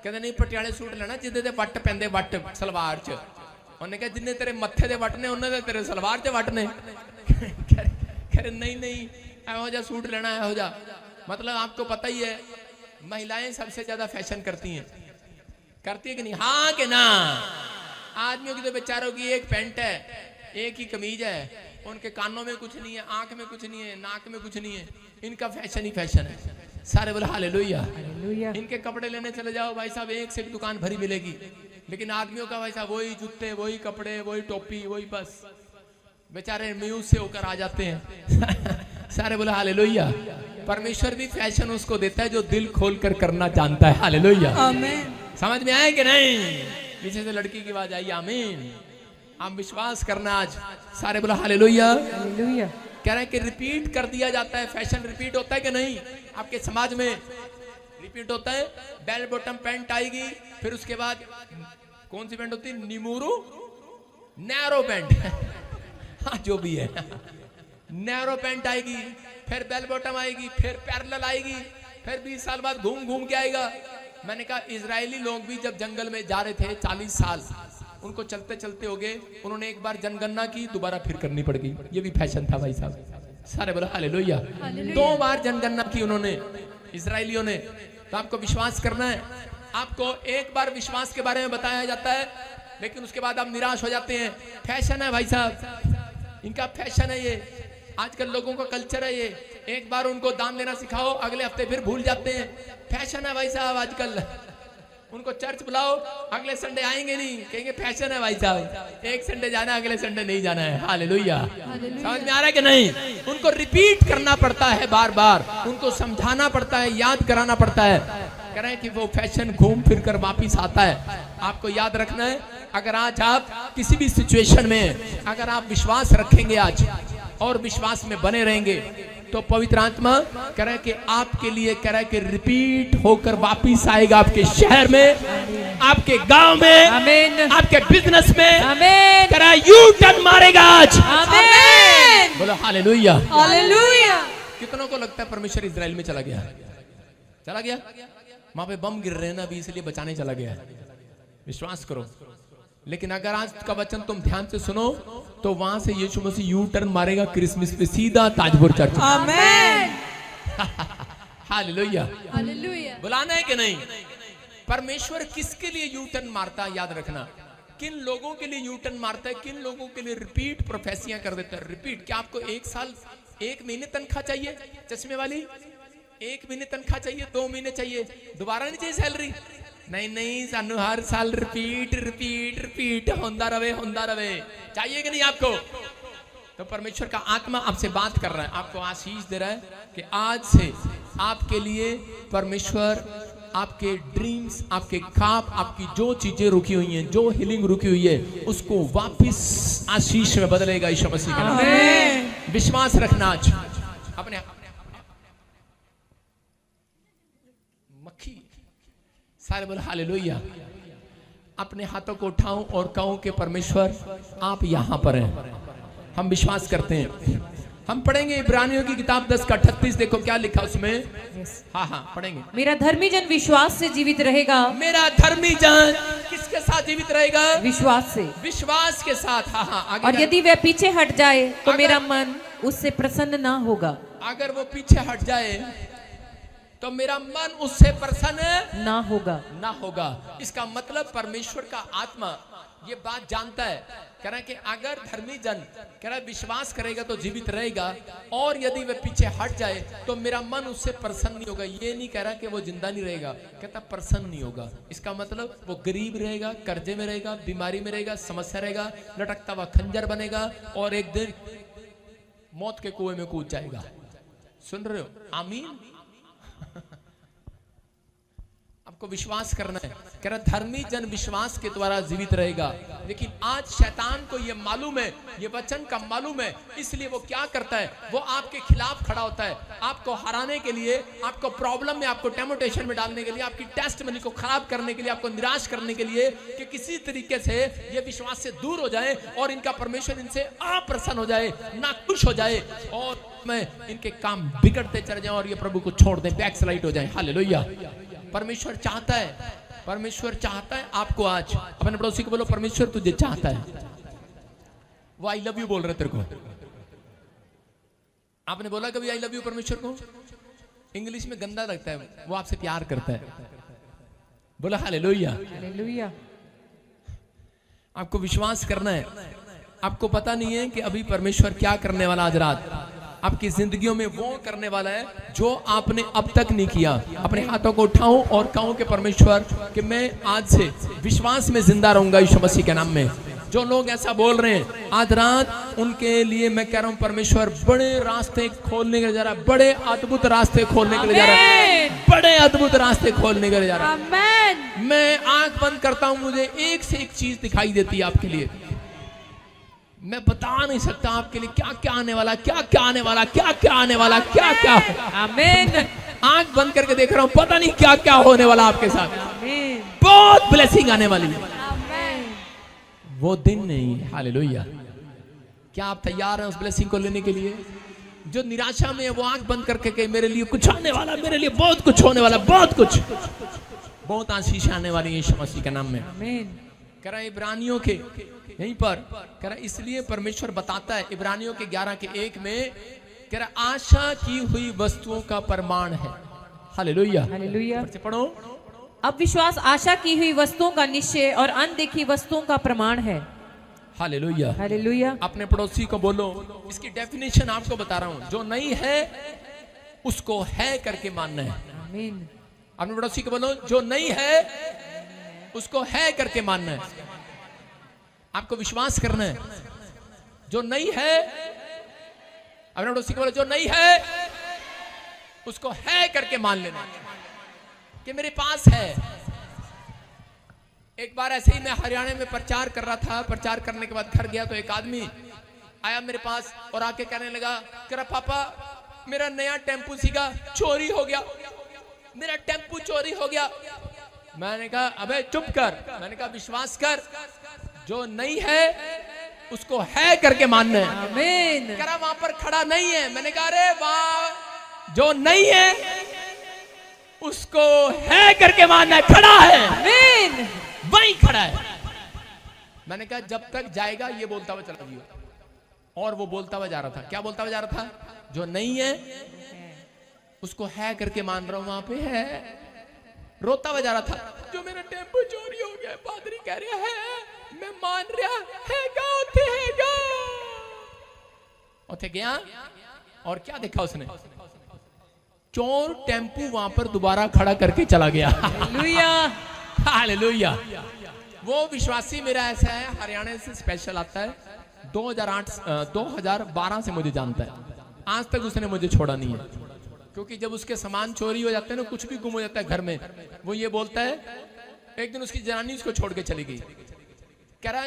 कहते नहीं पटियाले सूट लेना जिदे वट पैंदे, वट सलवार च। उन्होंने कहा जिन्ने तेरे मत्थे दे वट ने उन्होंने तेरे सलवार च वट ने। कह रहे नहीं नहीं एहो जा सूट लेना, एहो जा। मतलब आपको पता ही है महिलाएं सबसे ज्यादा फैशन करती हैं, करती है कि नहीं? हाँ कि ना? आदमियों की तो बेचारों की एक पैंट है, एक ही कमीज है, उनके कानों में कुछ नहीं है, आंख में कुछ नहीं है, नाक में कुछ नहीं है, इनका फैशन ही फैशन है। सारे बोले हालेलुया। इनके कपड़े लेने चले जाओ भाई साहब, एक से एक दुकान भरी मिलेगी, लेकिन आदमियों का भाई साहब वही जूते, वही कपड़े, वही टोपी, वही बस। बेचारे म्यूज से होकर आ जाते हैं। सारे बोले हालेलुया। परमेश्वर भी फैशन उसको देता है जो दिल खोल कर करना जानता है। हालेलुया। आमीन। समझ में आए कि नहीं? पीछे से लड़की की आवाज आई, आमीन। आप विश्वास करना आज। सारे बोला हालेलुया। हालेलुया। कह रहे हैं कि रिपीट कर दिया जाता है। फैशन रिपीट होता है कि नहीं? आपके समाज में रिपीट होता है। बेल बॉटम पैंट आएगी, फिर उसके बाद कौन सी पैंट होती है? निमुरू नैरो पैंट। हाँ जो भी है, नैरो पैंट आएगी, फिर बेल बॉटम आएगी, फिर पैरेलल आएगी, फिर 20 साल बाद घूम घूम के आएगा। मैंने कहा इजरायली लोग भी जब जंगल में जा रहे थे 40 साल, उनको चलते चलते हो गए, उन्होंने एक बार जनगणना की, दोबारा फिर करनी पड़ गई। ये भी फैशन था भाई साहब। सारे बोलो हालेलुया। 2 बार जनगणना की उन्होंने, इजरायलियों ने। तो आपको विश्वास करना है। आपको एक बार विश्वास के बारे में बताया जाता है, लेकिन उसके बाद आप निराश हो जाते हैं। फैशन है भाई साहब, इनका फैशन है ये। आजकल लोगों का कल्चर है ये। एक बार उनको दान देना सिखाओ, अगले हफ्ते फिर भूल जाते हैं। फैशन है भाई साहब आजकल। उनको चर्च बुलाओ, अगले संडे आएंगे नहीं, कहेंगे फैशन है भाई साहब। एक संडे जाना है, अगले संडे नहीं जाना है। हालेलुया। समझ में आ रहा है कि नहीं? उनको रिपीट करना पड़ता है बार बार, उनको समझाना पड़ता है, याद कराना पड़ता है। कह रहे हैं कि वो फैशन घूम फिर कर वापिस आता है। आपको याद रखना है, अगर आज आप किसी भी सिचुएशन में अगर आप विश्वास रखेंगे आज और विश्वास में बने रहेंगे, तो पवित्र आत्मा कह रहा है कि आपके लिए, कह रहा है कि रिपीट होकर वापिस आएगा आपके शहर में, आपके गांव में, आमीन। आपके बिजनेस में, आमीन। कह रहा है यू टर्न मारेगा आज। आमीन। बोलो हालेलुया। हालेलुया। कितनों को लगता है परमेश्वर इजराइल में चला गया? चला गया? वहां पे बम गिर रहे हैं ना अभी, इसलिए बचाने चला गया। विश्वास करो। लेकिन अगर आज का वचन तुम ध्यान से सुनो, तो वहां से यीशु मसीह यू टर्न मारेगा क्रिसमस पे सीधा ताजपुर चर्च। आमीन। हालेलुया। हालेलुया। बुलाना है कि नहीं? परमेश्वर किसके लिए यू टर्न मारता है? याद रखना, किन लोगों के लिए यू टर्न मारता है, किन लोगों के लिए रिपीट प्रोफेसियां कर देता है। रिपीट। क्या आपको 1 साल 1 महीने तनख्वाह चाहिए? चश्मे वाली 1 महीने तनख्वाह चाहिए, 2 महीने चाहिए, दोबारा नहीं चाहिए सैलरी? नहीं नहीं, सानू हर साल रिपीट रिपीट रिपीट होंदा रवे। चाहिए कि नहीं आपको? तो परमेश्वर का आत्मा आपसे बात कर रहा है, आपको आशीष दे रहा है कि आज से आपके लिए परमेश्वर आपके ड्रीम्स, आपके ख्वाब, आपकी जो चीजें रुकी हुई हैं, जो हीलिंग रुकी हुई है, उसको वापस आशीष में बदलेगा यीशु मसीह के नाम में। विश्वास रखना आज अपने मक्खी। सारे बोल हालेलुया। अपने हाथों को उठाऊं और कहूं कि परमेश्वर आप यहां पर हैं। हम विश्वास करते हैं। हम पढ़ेंगे इब्रानियों की किताब 10 का 38। देखो क्या लिखा उसमें। हाँ पढ़ेंगे। मेरा धर्मी जन विश्वास से जीवित रहेगा। मेरा धर्मी जन किसके साथ जीवित रहेगा? विश्वास से। विश्वास के साथ। हाँ आगे। और यदि वह पीछे हट जाए तो मेरा मन उससे प्रसन्न ना होगा। अगर वो पीछे हट जाए तो मेरा मन उससे प्रसन्न ना होगा। इसका मतलब परमेश्वर का आत्मा ये बात जानता है, कह रहा है कि अगर धर्मी जन कह रहा है विश्वास करेगा तो जीवित रहेगा, और यदि वह पीछे हट जाए तो मेरा मन उससे प्रसन्न नहीं होगा। ये नहीं कह रहा कि वो जिंदा नहीं रहेगा, कहता प्रसन्न नहीं होगा। इसका मतलब वो गरीब रहेगा, कर्जे में रहेगा, बीमारी में रहेगा, समस्या रहेगा, लटकता हुआ खंजर बनेगा और एक दिन मौत के कुएं में कूद जाएगा। सुन रहे हो? आमीन। आपको विश्वास करना है, कह रहा धर्मी जन विश्वास के द्वारा जीवित रहेगा। लेकिन आज शैतान को यह मालूम है, ये वचन का मालूम है, इसलिए वो क्या करता है, वो आपके खिलाफ खड़ा होता है, आपको हराने के लिए, आपको प्रॉब्लम में, आपको टेम्पटेशन में डालने के लिए, आपकी टेस्टमनी को खराब करने के लिए, आपको निराश करने के लिए, कि किसी तरीके से ये विश्वास से दूर हो जाए और इनका परमेश्वर इनसे अप्रसन्न हो जाए, नाखुश हो जाए और मैं इनके काम बिगड़ते चले जाएं और ये प्रभु को छोड़ दें, बैकस्लाइड हो जाए। हालेलुया। परमेश्वर चाहता है आपको आज अपने पड़ोसी को बोलो, परमेश्वर तुझे चाहता है। वो आई लव यू बोल रहे तेरे को। आपने बोला कभी आई लव यू परमेश्वर को? इंग्लिश में गंदा लगता है, वो आपसे प्यार करता है। बोला हालेलुया। आपको विश्वास करना है। आपको पता नहीं है कि अभी परमेश्वर क्या करने वाला आज रात आपकी जिंदगियों में, वो करने वाला है जो आपने अब तक नहीं किया। अपने हाथों को उठाऊं और कहूं कि परमेश्वर कि मैं आज से विश्वास में जिंदा रहूंगा यीशु मसीह के नाम में। जो लोग ऐसा बोल रहे हैं आज रात, उनके लिए मैं कह रहा हूं परमेश्वर बड़े रास्ते खोलने के लिए जा रहा है, बड़े अद्भुत रास्ते खोलने के लिए जा रहा है, बड़े अद्भुत रास्ते खोलने के लिए जा रहा है। मैं आंख बंद करता हूं, मुझे एक से एक चीज दिखाई देती है आपके लिए। मैं बता नहीं सकता आपके लिए क्या क्या आने वाला, क्या क्या आने वाला, क्या क्या आने वाला, क्या क्या। आमीन। आंख बंद करके देख रहा हूं, पता नहीं क्या क्या होने वाला आपके साथ। आमीन। बहुत ब्लेसिंग आने वाली है। आमीन। वो दिन नहीं है। हालेलुया। क्या आप तैयार हैं उस ब्लेसिंग को लेने के लिए? जो निराशा में है वो आंख बंद करके कहे मेरे लिए कुछ आने वाला, मेरे लिए बहुत कुछ होने वाला, बहुत कुछ, बहुत आशीष आने वाली है यीशु मसीह के नाम में। आमीन। कह रहा है इब्रानियों के यहीं पर कह रहा, इसलिए परमेश्वर बताता है इब्रानियों के 11:1 में, कह रहा आशा की हुई वस्तुओं का प्रमाण है। हालेलुया। पढ़ो। अब विश्वास आशा की हुई वस्तुओं का निश्चय और अनदेखी वस्तुओं का प्रमाण है। हालेलुया। अपने पड़ोसी को बोलो, इसकी डेफिनेशन आपको बता रहा हूं, जो नहीं है उसको है करके मानना है। आमीन। अपने पड़ोसी को बोलो, जो नहीं है उसको है करके मानना है। आपको विश्वास करना है। जो नहीं है, अपने पड़ोसी को बोलो, जो नहीं है उसको है करके मान लेना कि मेरे पास है। एक बार ऐसे ही मैं हरियाणा में प्रचार कर रहा था, प्रचार करने के बाद घर गया तो एक आदमी आया मेरे पास और आके कहने लगा, कह रहा पापा मेरा नया टेम्पू सीगा चोरी हो गया, मेरा टेम्पू चोरी हो गया। मैंने कहा अबे चुप कर। मैंने कहा विश्वास कर, जो नहीं है उसको है करके मानना है। आमीन। कह रहा वहां पर खड़ा नहीं है। मैंने कहा अरे वाह, जो नहीं है उसको है करके मानना है, खड़ा है। आमीन। वहीं खड़ा है। मैंने कहा जब तक जाएगा ये बोलता हुआ चला गया। और वो बोलता हुआ जा रहा था। क्या बोलता हुआ जा रहा था? जो नहीं है उसको है करके मान रहा हूं, वहां पे है। रोता हुआ जा रहा था, जो मेरा टेम्पो चोरी हो गया। पादरी कह रहा है मैं मान रहा हैगा, उठे गया और क्या देखा उसने? चोर टेम्पू वहां पर दोबारा खड़ा करके चला गया। हालेलुया। वो विश्वासी मेरा ऐसा है, हरियाणा से स्पेशल आता है, 2012 से मुझे जानता है। आज तक उसने मुझे छोड़ा नहीं है, क्योंकि जब उसके सामान चोरी हो जाते हैं ना, कुछ भी गुम हो जाता है घर में, वो ये बोलता है। एक दिन उसकी जनानी उसको छोड़ के चली गई। कह रहा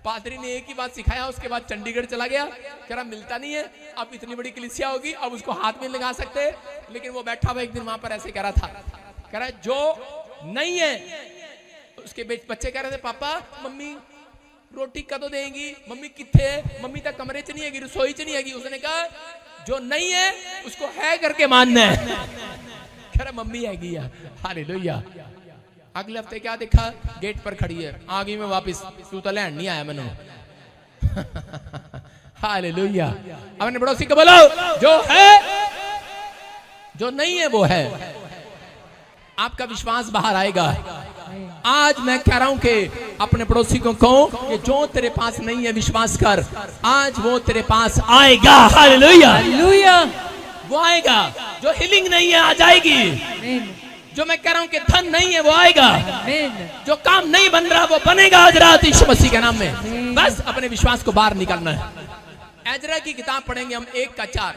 पादरी ने एक ही बात सिखाया, उसके बाद चंडीगढ़ चला गया। कह रहा मिलता नहीं है, अब इतनी बड़ी कलीसिया होगी, अब उसको हाथ में लगा सकते। लेकिन वो बैठा हुआ एक दिन वहां पर ऐसे कह रहा था, कह रहा जो नहीं है। उसके बच्चे कह रहे थे पापा मम्मी रोटी कदों देंगी, मम्मी किथे है, मम्मी तक कमरे च नहीं हैगी, रसोई च नहीं हैगी। उसने कहा जो नहीं है उसको है करके मानना है। कह रहा मम्मी हैगी यार। हालेलुया। अगले हफ्ते क्या देखा? गेट पर खड़ी है, आ गई मैं वापिस, तू तो लैंड नहीं आया मैंने। हालेलुया। अपने पड़ोसी को बोलो, जो है जो नहीं है वो है। आपका विश्वास बाहर आएगा। आज मैं कह रहा हूं कि अपने पड़ोसी को कहो कि जो तेरे पास नहीं है विश्वास कर, आज वो तेरे पास आएगा। Hallelujah hallelujah. वो आएगा। जो हीलिंग नहीं है आ जाएगी। जो मैं कह रहा हूं कि धन नहीं है वो आएगा। जो काम नहीं बन रहा वो बनेगा आज रात यीशु मसीह के नाम में। बस अपने विश्वास को बाहर निकालना है। एजरा की किताब पढ़ेंगे हम 1:4,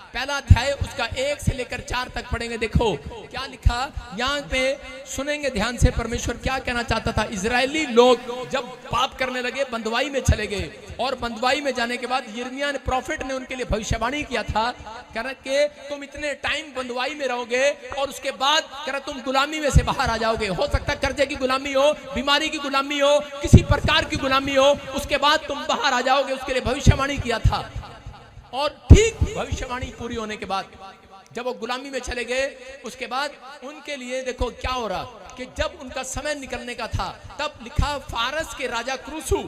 पहला अध्याय उसका 1 से लेकर 4 तक पढ़ेंगे। देखो क्या लिखा यहाँ पे, सुनेंगे ध्यान से परमेश्वर क्या कहना चाहता था। इजरायली लोग जब पाप करने लगे बंदवाई में चले गए, और बंदवाई में जाने के बाद यिर्मयाह ने प्रॉफिट ने उनके लिए भविष्यवाणी किया था, कह रहा कि तुम इतने टाइम बंदवाई में रहोगे और उसके बाद कह रहा तुम गुलामी में से बाहर आ जाओगे। हो सकता है कर्जे की गुलामी हो, बीमारी की गुलामी हो, किसी प्रकार की गुलामी हो, उसके बाद तुम बाहर आ जाओगे। उसके लिए भविष्यवाणी किया था। और ठीक भविष्यवाणी पूरी होने के बाद जब वो गुलामी में चले गए, उसके बाद उनके लिए देखो क्या हो रहा कि जब उनका समय निकलने का था तब लिखा फारस के राजा क्रूसू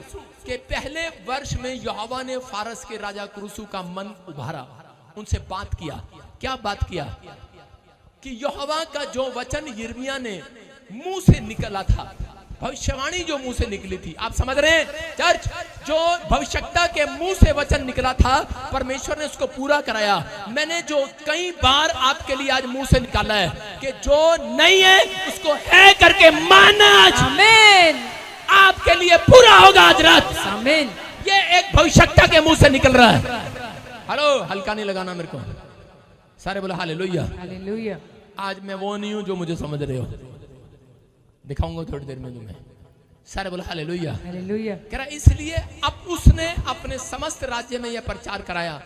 के पहले वर्ष में यहोवा ने फारस के राजा क्रूसू का मन उभारा, उनसे बात किया। क्या बात किया कि यहोवा का जो वचन यिर्मयाह ने मुंह से निकला था, भविष्यवाणी जो मुंह से निकली थी, आप समझ रहे हैं चर्च, जो भविष्यता के मुंह से वचन निकला था परमेश्वर ने उसको पूरा कराया। मैंने जो कई बार आपके लिए आज मुंह से निकाला है कि जो नहीं है उसको है करके मानना। आमीन। आपके लिए पूरा होगा आज रात। आमीन। ये एक भविष्यता के मुंह से निकल रहा है। हेलो, हल्का नहीं लगाना मेरे को। सारे बोले हालेलुया हालेलुया। आज मैं वो नहीं हूं जो मुझे समझ रहे हो, दिखाऊंगा थोड़ी देर में तुम्हें। सारे बोला हालेलुया हालेलुया। कह रहा इसलिए अब उसने अपने समस्त राज्य में यह प्रचार कराया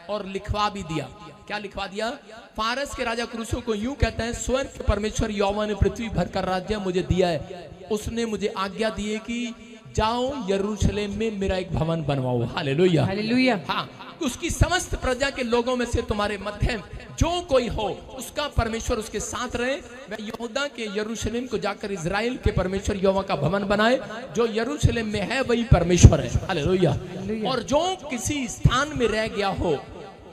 और लिखवा भी दिया। क्या लिखवा दिया? फारस के राजा क्रूसो को यूं कहते हैं, स्वयं के परमेश्वर यहोवा ने पृथ्वी भर का राज्य मुझे दिया है। उसने मुझे आज्ञा दी है कि जाओ यरूशलेम में मेरा एक भवन बनवाओ। Hallelujah hallelujah. हाँ, उसकी समस्त प्रजा के लोगों में से तुम्हारे मध्य जो कोई हो उसका परमेश्वर उसके साथ रहे। वह यहूदा के यरूशलेम को जाकर इजराइल के परमेश्वर यहोवा का भवन बनाए। जो यरूशलेम में है वही परमेश्वर है। हालेलुया। और जो किसी स्थान में रह गया हो,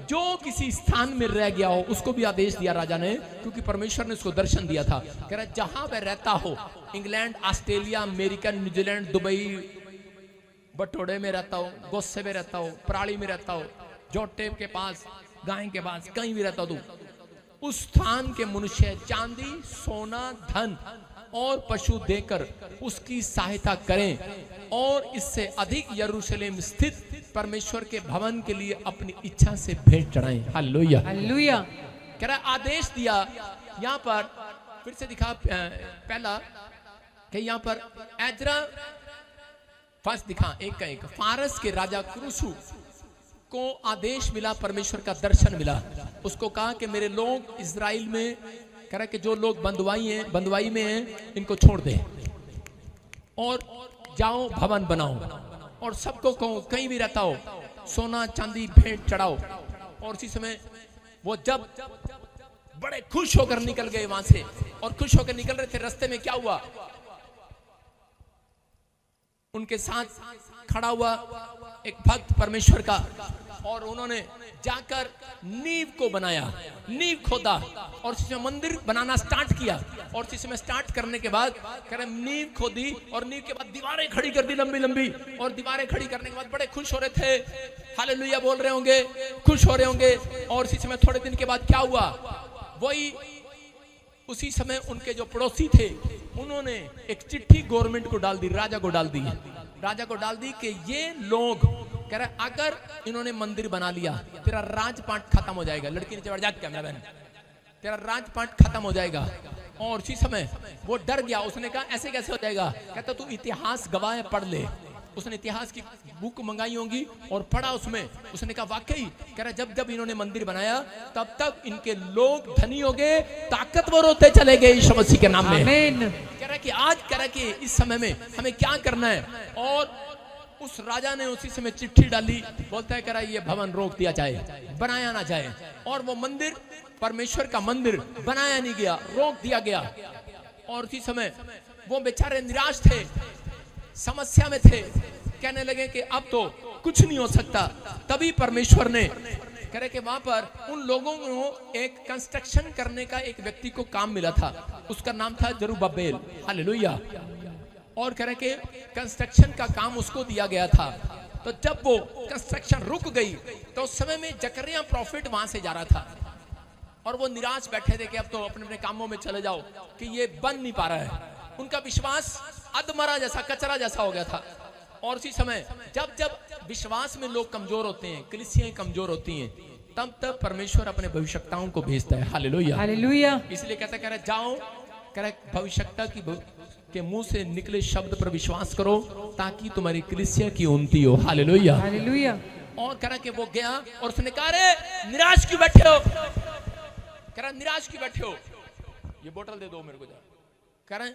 जो किसी स्थान में रह गया हो, उसको भी आदेश दिया राजा ने, क्योंकि परमेश्वर ने उसको दर्शन दिया था। कह रहा जहां वह रहता हो, England, Australia, America, New Zealand, Dubai, बटोड़े में रहता हो, गोस्से में रहता हो, पराली में रहता हो, जोटे के पास, गाय के पास, कहीं भी रहता हो, तू उस स्थान के मनुष्य चांदी, सोना, धन और पशु देकर उसकी सहायता करें और इससे अधिक यरूशलेम स्थित परमेश्वर के भवन के लिए अपनी इच्छा से भेंट चढ़ाएं। Hallelujah hallelujah. कह रहा आदेश दिया। यहाँ पर फिर से दिखा पहला कि यहाँ पर एजरा फर्स्ट दिखा 1:1। फारस के राजा क्रूसू को आदेश मिला, परमेश्वर का दर्शन मिला। उसको कहा कि मेरे लोग इजराइल में, कह रहा कि जो लोग बंदवाई में हैं इनको छोड़ दे और जाओ भवन बनाओ और सबको कहो कहीं भी रहता हो सोना चांदी भेंट चढ़ाओ। और इसी समय वो जब बड़े खुश होकर निकल गए वहां से, और खुश होकर निकल रहे थे, रास्ते में क्या हुआ, उनके साथ खड़ा हुआ एक भक्त परमेश्वर का, और उन्होंने जाकर नींव को बनाया, नींव खोदा और इसमें मंदिर बनाना स्टार्ट किया। और इसमें स्टार्ट करने के बाद नींव खोदी और नींव के बाद दीवारें खड़ी कर दी लंबी लंबी, और दीवारें खड़ी करने के बाद बड़े खुश हो रहे थे, हालेलुया बोल रहे होंगे, खुश हो रहे होंगे। और इसी समय थोड़े दिन के बाद क्या हुआ, वही उसी समय उनके जो पड़ोसी थे उन्होंने एक चिट्ठी गवर्नमेंट को डाल दी, राजा को डाल दी, राजा को डाल दी कि ये लोग कह रहे अगर इन्होंने मंदिर बना लिया तेरा राजपाट खत्म हो जाएगा। लड़की नीचे बैठ जा, क्या मेरा बहन, तेरा राजपाट खत्म हो जाएगा। और उसी समय वो डर गया, उसने कहा ऐसे कैसे हो जाएगा, कहता तू इतिहास गवाह पढ़ ले। उसने इतिहास की बुक मंगाई होंगी और पढ़ा, उसमें उसने कहा वाकई, कह रहा जब जब इन्होंने मंदिर बनाया तब तक इनके लोग धनी हो गए, ताकतवर होते चले गए यीशु मसीह के नाम में। आमीन। कह रहा कि आज कह रहा कि इस समय में हमें क्या करना है, और उस राजा ने उसी समय चिट्ठी डाली, बोलता है कह रहा ये भवन रोक दिया जाए, बनाया ना जाए। और वो मंदिर, परमेश्वर का मंदिर बनाया नहीं गया, रोक दिया गया। और उसी समय वो बेचारे निराश थे, समस्या में थे, कहने लगे कि अब तो कुछ नहीं हो सकता। तभी परमेश्वर ने कह रहे कि वहां पर उन लोगों को एक कंस्ट्रक्शन करने का एक व्यक्ति को काम मिला था, उसका नाम था जरुब्बाबेल। हालेलुया। और कह रहे कि कंस्ट्रक्शन का काम उसको दिया गया था। तो जब वो कंस्ट्रक्शन रुक गई तो उस समय में जकरिया प्रॉफिट वहां से जा रहा था और वो निराश बैठे थे कि अब तो अपने अपने कामों में चले जाओ, कि ये बन नहीं पा रहा है। उनका विश्वास अधमरा जैसा, कचरा जैसा हो गया था। और उसी समय जब जब विश्वास में लोग कमजोर होते हैं, कलीसियाएं कमजोर होती हैं, तब तब परमेश्वर अपने भविष्यताओं को भेजता है। Hallelujah, hallelujah. इसलिए कहता कह रहे जाओ, कह रहे भविष्यता के मुंह से निकले शब्द पर विश्वास करो ताकि तुम्हारी कलीसिया की उन्नति हो। Hallelujah, hallelujah. और कह रहा कि वो गया और उसने कहा रे निराश क्यों बैठे हो, कह रहा निराश क्यों बैठे हो, ये बोतल दे दो मेरे को। कह रहे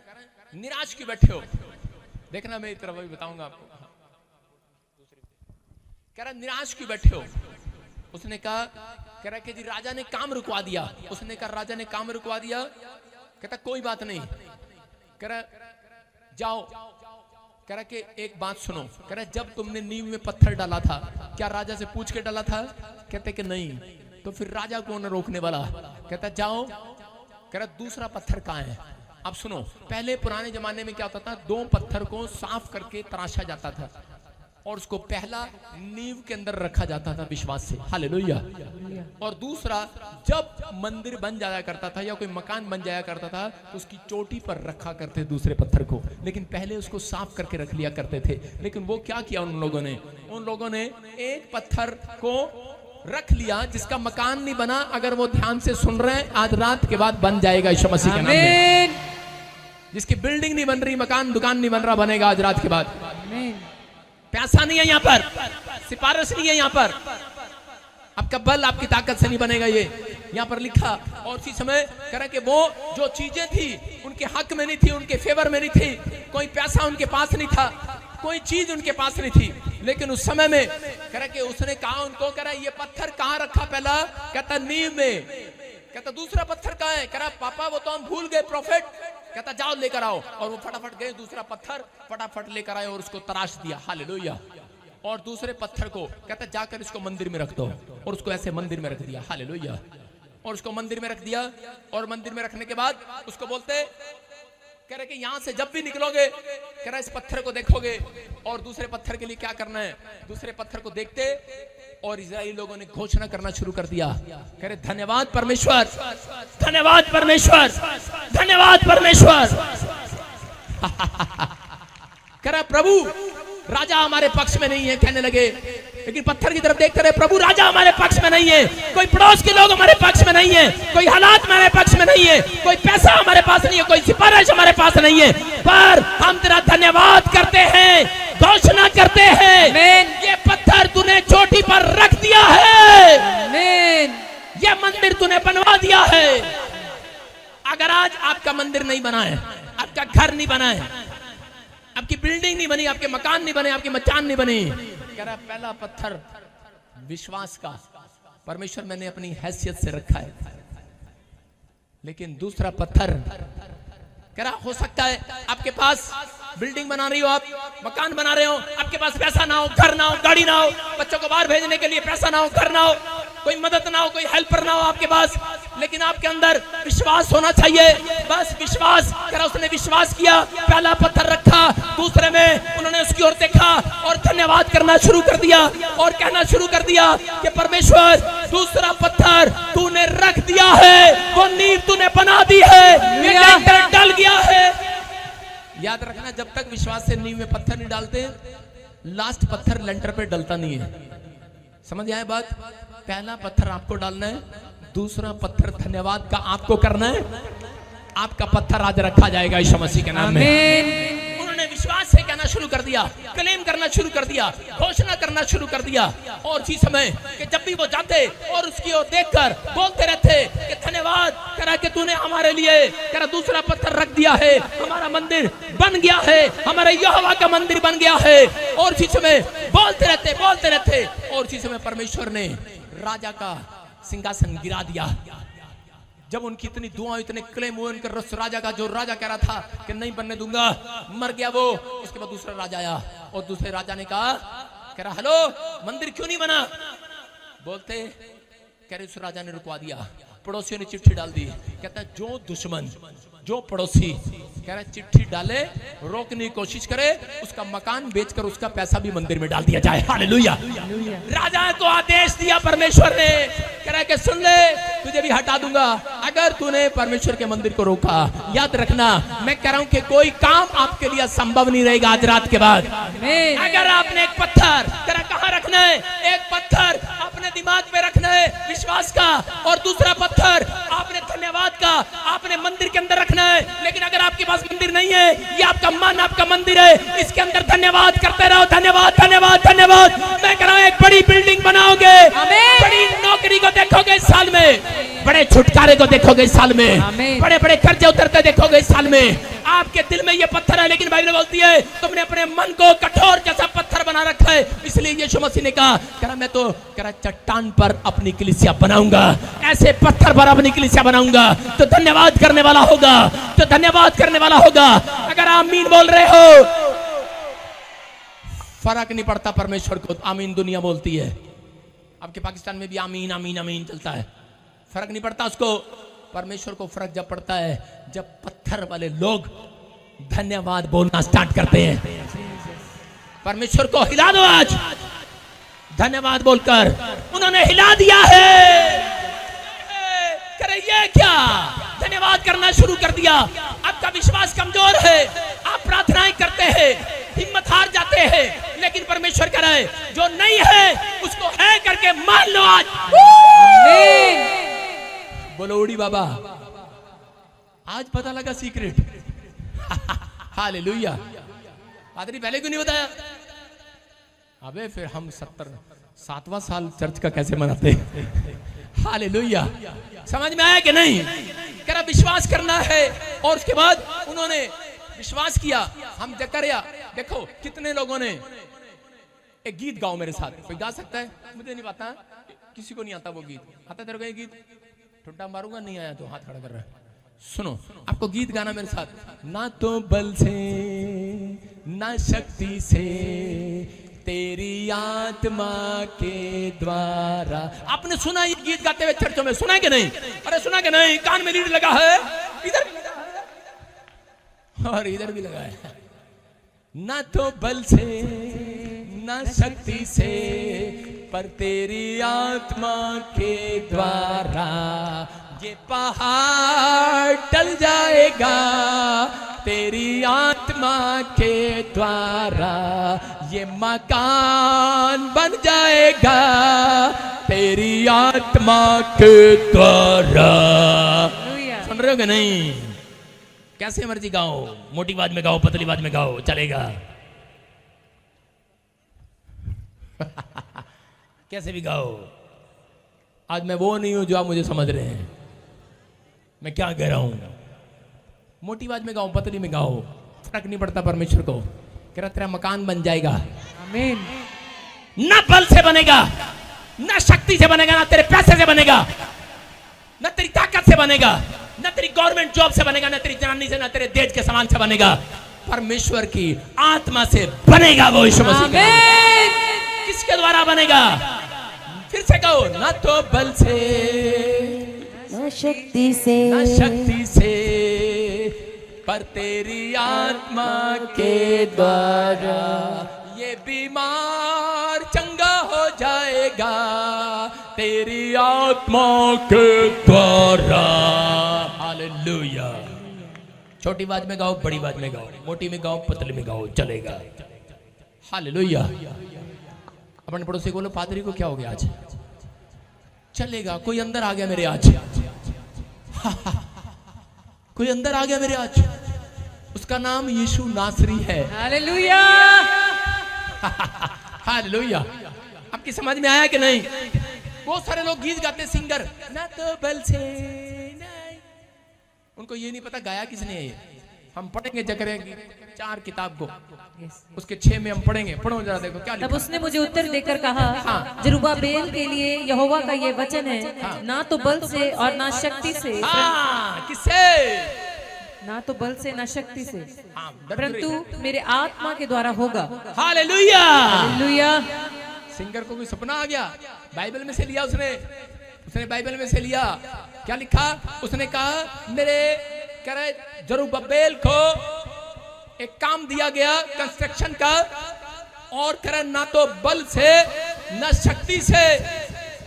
निराश क्यों बैठे हो, देखना मैं इस तरफ भी बताऊंगा आपको। कह रहा निराश क्यों बैठे हो। उसने कहा, कह रहा कि जी राजा ने काम रुकवा दिया। उसने कहा राजा ने काम रुकवा दिया। कहता कोई बात नहीं। कह रहा जाओ। कह रहा कि एक बात सुनो। कह रहा जब तुमने नींव में पत्थर डाला था क्या राजा से पूछ के डाला था। कहते कि नहीं। तो फिर राजा कौन रोकने वाला। कहता जाओ। कह रहा दूसरा पत्थर कहाँ है। अब सुनो, पहले पुराने जमाने में क्या होता था, दो पत्थर को साफ करके तराशा जाता था और उसको पहला नींव के अंदर रखा जाता था विश्वास से। हालेलुया। और दूसरा जब मंदिर बन जाया करता था या कोई मकान बन जाया करता था तो उसकी चोटी पर रखा करते दूसरे पत्थर को, लेकिन पहले उसको साफ करके रख लिया करते थे। लेकिन वो क्या किया उन लोगों ने एक पत्थर को रख लिया जिसका मकान नहीं बना। अगर वो ध्यान से सुन रहे हैं, आज रात के बाद बन जाएगा यीशु मसीह के नाम में। जिसकी बिल्डिंग नहीं बन रही, मकान दुकान नहीं बन रहा, बनेगा आज रात के बाद। पैसा नहीं है यहाँ पर, सिफारिश नहीं है यहाँ पर, आपका बल आपकी ताकत से नहीं बनेगा ये यहाँ पर लिखा। और इसी समय कह रहा कि वो जो चीजें थी उनके हक में नहीं थी, उनके फेवर में नहीं थी। कोई पैसा उनके पास नहीं था, कोई चीज उनके पास नहीं थी। लेकिन उस समय में कह रहा कि उसने कहा उनको, कह रहा ये पत्थर कहाँ रखा पहला। कहता नींव में। कहता दूसरा पत्थर कहाँ है। कह रहा पापा वो तो हम भूल गए प्रॉफिट। कहता जाओ लेकर आओ। और वो फटाफट गए, दूसरा पत्थर फटाफट लेकर आए और उसको तराश दिया। हालेलुया। और दूसरे पत्थर को कहता जाकर इसको मंदिर में रख दो, और उसको ऐसे मंदिर में रख दिया। हालेलुया। और उसको मंदिर में रख दिया। और मंदिर में रखने के बाद उसको बोलते, कह रहे कि यहां से जब भी निकलोगे, कह रहा इस पत्थर को देखोगे और दूसरे पत्थर के लिए क्या करना है। दूसरे पत्थर को देखते और इजराइली लोगों ने घोषणा करना शुरू कर दिया। कह रहे धन्यवाद परमेश्वर, धन्यवाद परमेश्वर, धन्यवाद परमेश्वर। कह रहा प्रभु राजा हमारे पक्ष में नहीं है, कहने लगे। लेकिन पत्थर की तरफ देखते रहे, प्रभु राजा हमारे पक्ष में नहीं है, कोई पड़ोस के लोग हमारे पक्ष में नहीं है, कोई हालात हमारे पक्ष में नहीं है, कोई पैसा हमारे पास नहीं है, कोई सिफारिश हमारे पास नहीं है, पर हम तेरा धन्यवाद करते हैं, घोषणा करते हैं, ये पत्थर तूने चोटी पर रख दिया है, ये मंदिर तूने बनवा दिया है। अगर आज आपका मंदिर नहीं बना है, आपका घर नहीं बना है, आपकी बिल्डिंग नहीं बनी, आपके मकान नहीं बने, आपकी मचान नहीं बनी, कह रहा पहला पत्थर विश्वास का परमेश्वर मैंने अपनी हैसियत से रखा है। लेकिन दूसरा पत्थर कह रहा हो सकता है आपके पास बिल्डिंग बना रही हो, आप मकान बना रहे हो, आपके पास पैसा ना हो, घर ना हो, गाड़ी ना हो, बच्चों को बाहर भेजने के लिए पैसा ना हो, घर ना हो, कोई मदद ना हो, कोई हेल्पर ना हो आपके पास, लेकिन आपके अंदर विश्वास होना चाहिए। बस विश्वास करा। उसने विश्वास किया, पहला पत्थर रखा, दूसरे में उन्होंने उसकी ओर देखा और धन्यवाद करना शुरू कर दिया और कहना शुरू कर दिया कि परमेश्वर दूसरा पत्थर तूने रख दिया है, वो नींव तूने बना दी है, ये लेंटर डल गया है। याद रखना, जब तक विश्वास से नींव में पत्थर नहीं डालते, लास्ट पत्थर लेंटर पे डलता नहीं है। समझ आए बात। पहला पत्थर आपको डालना है, दूसरा पत्थर धन्यवाद का आपको करना है। आपका पत्थर आज रखा जाएगा यीशु मसीह के नाम में। उन्होंने विश्वास से कहना शुरू कर दिया, क्लेम करना शुरू कर दिया, घोषणा करना शुरू कर दिया। और इसी समय कि जब भी वो जाते और उसकी ओर देखकर बोलते रहते कि धन्यवाद करा कि तूने हमारे लिए करा दूसरा पत्थर रख दिया है, हमारा मंदिर बन गया है, हमारे यहोवा का मंदिर बन गया है। और इसी समय बोलते रहते और इसी समय परमेश्वर ने राजा का सिंहासन गिरा दिया। जब उनकी इतनी दुआएं, इतने क्लेम हुए, उनके राजा का, जो राजा कह रहा था कि नहीं बनने दूंगा, मर गया वो। उसके बाद दूसरा राजा आया और दूसरे राजा ने कहा, कह रहा हेलो मंदिर क्यों नहीं बना। बोलते कह रहे उस राजा ने रुकवा दिया, पड़ोसियों ने चिट्ठी डाल दी, कहता है जो दुश्मन जो पड़ोसी कह रहा चिट्ठी डाले, रोकने की कोशिश करे, उसका मकान बेचकर उसका पैसा भी मंदिर में डाल दिया जाए। हालेलुया। राजा को आदेश दिया परमेश्वर ने, कह रहा कि सुन ले, तुझे भी हटा दूंगा अगर तूने परमेश्वर के मंदिर को रोका। याद रखना, मैं कह रहा हूं कि कोई काम आपके लिए संभव नहीं रहेगा आज रात के बाद। अगर आपने एक पत्थर कहाँ रखना है, एक पत्थर अपने दिमाग में रखना है विश्वास का, और दूसरा पत्थर आपने धन्यवाद का आपने मंदिर के अंदर रखना है। लेकिन अगर आपके पास मंदिर नहीं है, ये आपका मन आपका मंदिर है, इसके अंदर धन्यवाद करते रहो, धन्यवाद धन्यवाद धन्यवाद। मैं कह रहा हूं एक बड़ी बिल्डिंग बनाओगे, बड़ी नौकरी को देखोगे इस साल में, बड़े छुटकारे को देखोगे इस साल में, बड़े बड़े कर्जे उतरते देखोगे इस साल में। आपके दिल में ये पत्थर है, लेकिन बाइबल बोलती है तुमने अपने मन को कठोर जैसा पत्थर बना रखा है, इसलिए यीशु मसीह ने कहा, कह रहा मैं तो कह रहा चट्टान पर अपनी कलीसिया बनाऊंगा, ऐसे पत्थर पर अपनी कलीसिया बनाऊंगा तो धन्यवाद करने वाला होगा, तो धन्यवाद करने वाला होगा। अगर आमीन बोल रहे हो, फर्क नहीं पड़ता परमेश्वर को, आमीन दुनिया बोलती है। आपके पाकिस्तान में भी आमीन आमीन आमीन चलता है, फर्क नहीं पड़ता उसको। परमेश्वर को फर्क जब पड़ता है जब पत्थर वाले लोग धन्यवाद बोलना स्टार्ट करते हैं। परमेश्वर को हिला दो आज धन्यवाद बोलकर। उन्होंने हिला दिया है, ये क्या धन्यवाद करना शुरू कर दिया। आपका विश्वास कमजोर है, आप प्रार्थनाएं करते हैं, हिम्मत हार जाते हैं, लेकिन परमेश्वर कह रहा है जो नहीं है उसको है करके मान लो आज। बोलो उड़ी बाबा, आज पता लगा सीक्रेट। हालेलुया। पादरी पहले क्यों नहीं बताया? अबे फिर हम 77वां साल चर्च का कैसे मनाते? हालेलुया। समझ में आया कि नहीं? कह रहा विश्वास करना है, और उसके बाद उन्होंने विश्वास किया। हम जकरिया देखो कितने लोगों ने, एक गीत गाओ मेरे साथ, कोई गा सकता है? मुझे नहीं पता, किसी को नहीं आता वो गीत। आता तेरे को ये गीत? ठुड्डा मारूंगा, नहीं आया तो हाथ खड़ा कर रहा है। सुनो, आपको गीत गाना मेरे साथ। ना तो बल से ना शक्ति से, तेरी आत्मा के द्वारा। आपने सुना ये गीत गाते हुए चर्चों में? सुना है कि नहीं? अरे सुना कि नहीं? कान में लीड लगा है, इधर भी लगा है और इधर भी लगा है। ना तो बल से ना शक्ति से, पर तेरी आत्मा के द्वारा ये पहाड़ टल जाएगा, तेरी आत्मा के द्वारा ये मकान बन जाएगा, तेरी आत्मा के द्वारा। सुन रहे हो कि नहीं? कैसे मर्जी गाओ, मोटी आवाज में गाओ, पतली आवाज में गाओ, चलेगा। कैसे भी गाओ। आज मैं वो नहीं हूं जो आप मुझे समझ रहे हैं। मैं क्या कह रहा हूं? मोटी आवाज में गाओ, पतली में गाओ, फर्क नहीं पड़ता परमेश्वर को। कह रहा तेरा मकान बन जाएगा। आमीन। ना बल से बनेगा, ना शक्ति से बनेगा, ना तेरे पैसे से बनेगा, ना तेरी ताकत से बनेगा, ना तेरी गवर्नमेंट जॉब से बनेगा, ना तेरी जनानी से, ना तेरे देश के सामान से बनेगा। परमेश्वर की आत्मा से बनेगा वो यीशु मसीह। किसके द्वारा बनेगा? फिर से कहो, ना तो बल से ना शक्ति से, ना शक्ति से, पर तेरी आत्मा के द्वारा ये बीमार चंगा हो जाएगा, तेरी आत्मा के द्वारा। हालेलुया। छोटी आवाज में गाओ, बड़ी आवाज में गाओ, मोटी में गाओ, पतली में गाओ, चलेगा। हालेलुया। अपने पड़ोसी को बोलो, पादरी को क्या हो गया आज? चलेगा। कोई अंदर आ गया मेरे आज। कोई अंदर आ गया मेरे आज। उसका नाम यीशु नासरी है। हालेलुया। हालेलुया। आपकी समझ में आया कि नहीं? बहुत सारे लोग गीत गाते, सिंगर, ना तो बल से नहीं, उनको ये नहीं पता गाया किसने है ये। हम पढ़ेंगे जकरिया की 4 किताब को, उसके 6 में हम पढ़ेंगे। पढ़ो जरा, देखो क्या लिखा। तब उसने मुझे उत्तर देकर कहा, जरुब्बाबेल के लिए यहोवा का ये वचन है, ना तो बल से और ना शक्ति से। किससे? ना तो बल से ना शक्ति से, परंतु मेरे आत्मा के द्वारा होगा। हालेलुया। हालेलुया। सिंगर को कोई सपना आ गया, बाइबल में से लिया उसने, उसने बाइबल में से लिया, क्या लिखा? उसने कहा मेरे कह रहे जरुब्बाबेल को एक काम दिया गया कंस्ट्रक्शन का, और कह रहे ना तो बल से न शक्ति से,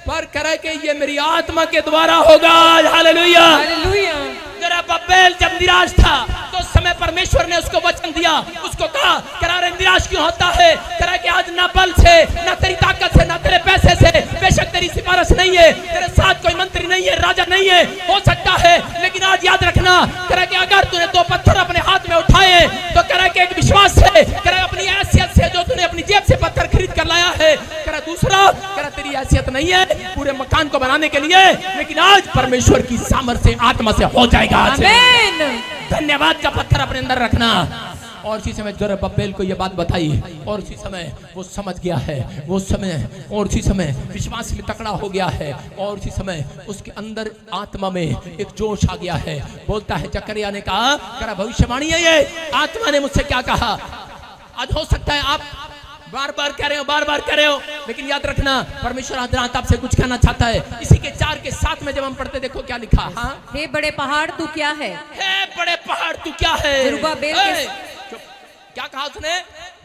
पर कह रहे कि ये मेरी आत्मा के द्वारा होगा। Hallelujah hallelujah. जरुब्बाबेल जब निराश था तो उस समय परमेश्वर ने उसको वचन दिया, उसको कहा करा रे निराश क्यों होता है? करा कि आज ना बल से, ना तेरी ताकत से, ना तेरे पैसे से, बेशक तेरी सिफारिश नहीं है, तेरे साथ कोई मंत्री नहीं है, राजा नहीं है, हो सकता है, लेकिन आज याद रखना करा कि अगर तूने 2 पत्थर अपने हाथ में उठाए तो करा कि एक विश्वास से, करा अपनी हैसियत से जो तूने अपनी जेब से पत्थर खरीद कर लाया है, करा दूसरा करा तेरी हैसियत नहीं है पूरे मकान को बनाने के लिए, लेकिन आज परमेश्वर की सामर्थ्य से, आत्मा से हो जाएगा। आमीन। धन्यवाद का पत्थर अपने अंदर रखना। और उसी समय जरुब्बाबेल को यह बात बताई, और उसी समय वो समझ गया है, वो समय, और उसी समय विश्वास में तकड़ा हो गया है, और उसी समय उसके अंदर आत्मा में एक जोश आ गया है। बोलता है जकरिया ने कहा करा भविष्यवाणी है ये, आत्मा ने मुझसे क्या कहा। आज हो सकता है आप बार बार कह रहे हो, बार बार कह रहे हो, लेकिन याद रखना परमेश्वर आज रात आपसे कुछ कहना चाहता है। इसी के 4 के 7 में जब हम पढ़ते देखो क्या लिखा। हाँ, हे बड़े पहाड़ तू क्या है? हे बड़े पहाड़ तू क्या है? जरुब्बाबेल क्या कहा उसने?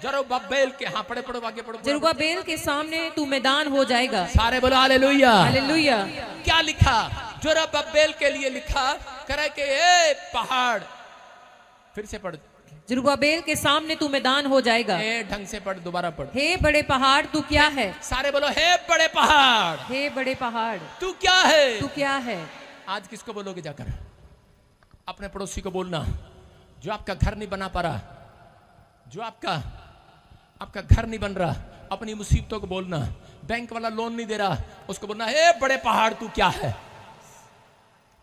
जरुब्बाबेल के, हाँ पढ़े पढ़ो आगे पढ़ो। जरुब्बाबेल के सामने तू मैदान हो जाएगा। सारे बोलो हालेलुया हालेलुया। क्या लिखा? जरुब्बाबेल के लिए लिखा करे कि ए पहाड़, फिर से पढ़, जरुब्बाबेल के सामने तू मैदान हो जाएगा। ए ढंग से पढ़, दोबारा पढ़। हे बड़े पहाड़ तू क्या है? सारे बोलो हे बड़े पहाड़, हे बड़े पहाड़ तू क्या है? तू क्या है? आज किसको बोलोगे जाकर? अपने पड़ोसी को बोलना जो आपका घर नहीं बना पा रहा, जो आपका घर नहीं बन रहा, अपनी मुसीबतों को बोलना। बैंक वाला लोन नहीं दे रहा, उसको बोलना हे बड़े पहाड़ तू क्या है?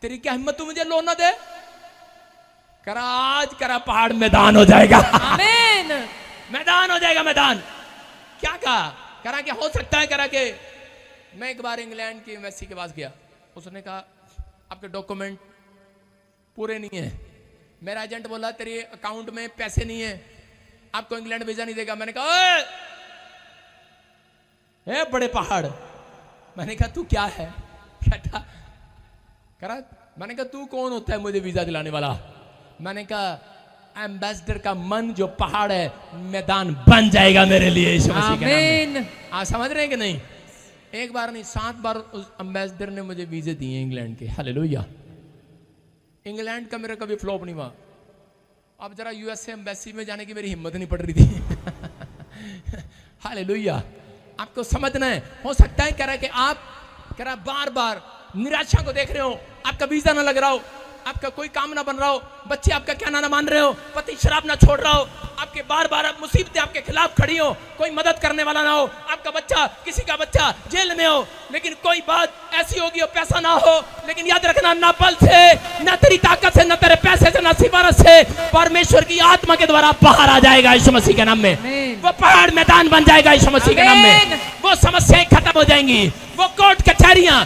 तेरी क्या हिम्मत तू मुझे लोन ना दे? करा आज करा पहाड़ मैदान हो जाएगा। आमीन। मैदान हो जाएगा, मैदान। क्या कहा? करा क्या हो सकता है? करा के मैं एक बार इंग्लैंड की एम्बेसी के पास गया, उसने कहा आपके डॉक्यूमेंट पूरे नहीं है। मेरा एजेंट बोला तेरे अकाउंट में पैसे नहीं है, आपको इंग्लैंड वीजा नहीं देगा। मैंने कहा ए बड़े पहाड़, मैंने कहा तू क्या है? कहता करा, मैंने कहा तू कौन होता है मुझे वीजा दिलाने वाला? मैंने कहा एम्बेसडर का मन जो पहाड़ है, मैदान बन जाएगा मेरे लिए यीशु मसीह के नाम में। आप समझ रहे हैं कि नहीं? एक बार नहीं 7 बार उस एम्बेसडर ने मुझे वीजे दिए इंग्लैंड के। हालेलुया। इंग्लैंड का मेरा कभी फ्लॉप नहीं हुआ। अब जरा यूएसए एम्बेसी में जाने की मेरी हिम्मत नहीं पड़ रही थी। हालेलुया। आपको समझना है, हो सकता है कह रहा कि आप कह रहा बार बार निराशा को देख रहे हो, आपका वीजा ना लग रहा हो, आपका कोई काम ना बन रहा हो, बच्चे आपका क्या ना मान रहे हो, पति शराब ना छोड़ रहा हो, आपके बार बार अब मुसीबतें आपके खिलाफ खड़ी हो, कोई मदद करने वाला ना हो, आपका बच्चा, किसी का बच्चा जेल में हो, लेकिन कोई बात ऐसी होगी हो पैसा ना हो, लेकिन याद रखना ना बल से, ना तेरी ताकत से, ना तेरे पैसे से, ना सिफारिश से, परमेश्वर की आत्मा के द्वारा बाहर आ जाएगा यीशु मसीह के नाम में। वो पहाड़ मैदान बन जाएगा यीशु मसीह के नाम में। वो समस्याएं खत्म हो जाएंगी, वो कोर्ट कचहरियां,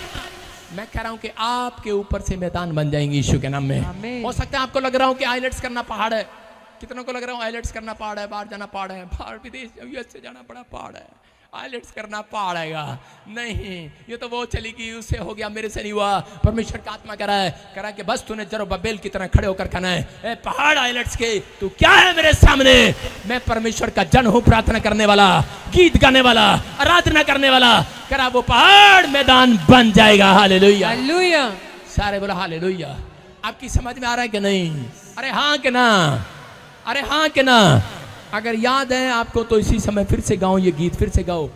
मैं कह रहा हूं कि आपके ऊपर से मैदान बन जाएंगे यीशु के नाम में। हो सकता है आपको लग रहा हो कि आइलेट्स करना पहाड़ है, कितनों को लग रहा हो आइलेट्स करना पहाड़ है, बाहर जाना पहाड़ है, बाहर विदेश यूएस से जाना बड़ा पहाड़ है, आइलेट्स करना पहाड़ आएगा। नहीं, ये तो वो चली गई, उससे हो गया, मेरे से नहीं हुआ। परमेश्वर का आत्मा कह रहा है कि बस तूने जरुब्बाबेल की तरह खड़े होकर कहना है ए पहाड़ आइलेट्स के तू क्या है मेरे सामने? मैं परमेश्वर का जन हूं, प्रार्थना करने वाला, गीत गाने वाला, आराधना करने वाला। करा वो पहाड़ मैदान बन जाएगा। Hallelujah hallelujah. सारे बोला हालेलुया। आपकी समझ में आ रहा है कि नहीं? अरे हाँ कि ना? अरे हाँ कि ना? अगर याद है आपको तो इसी समय फिर से गाओ ये गीत, फिर से गाओ।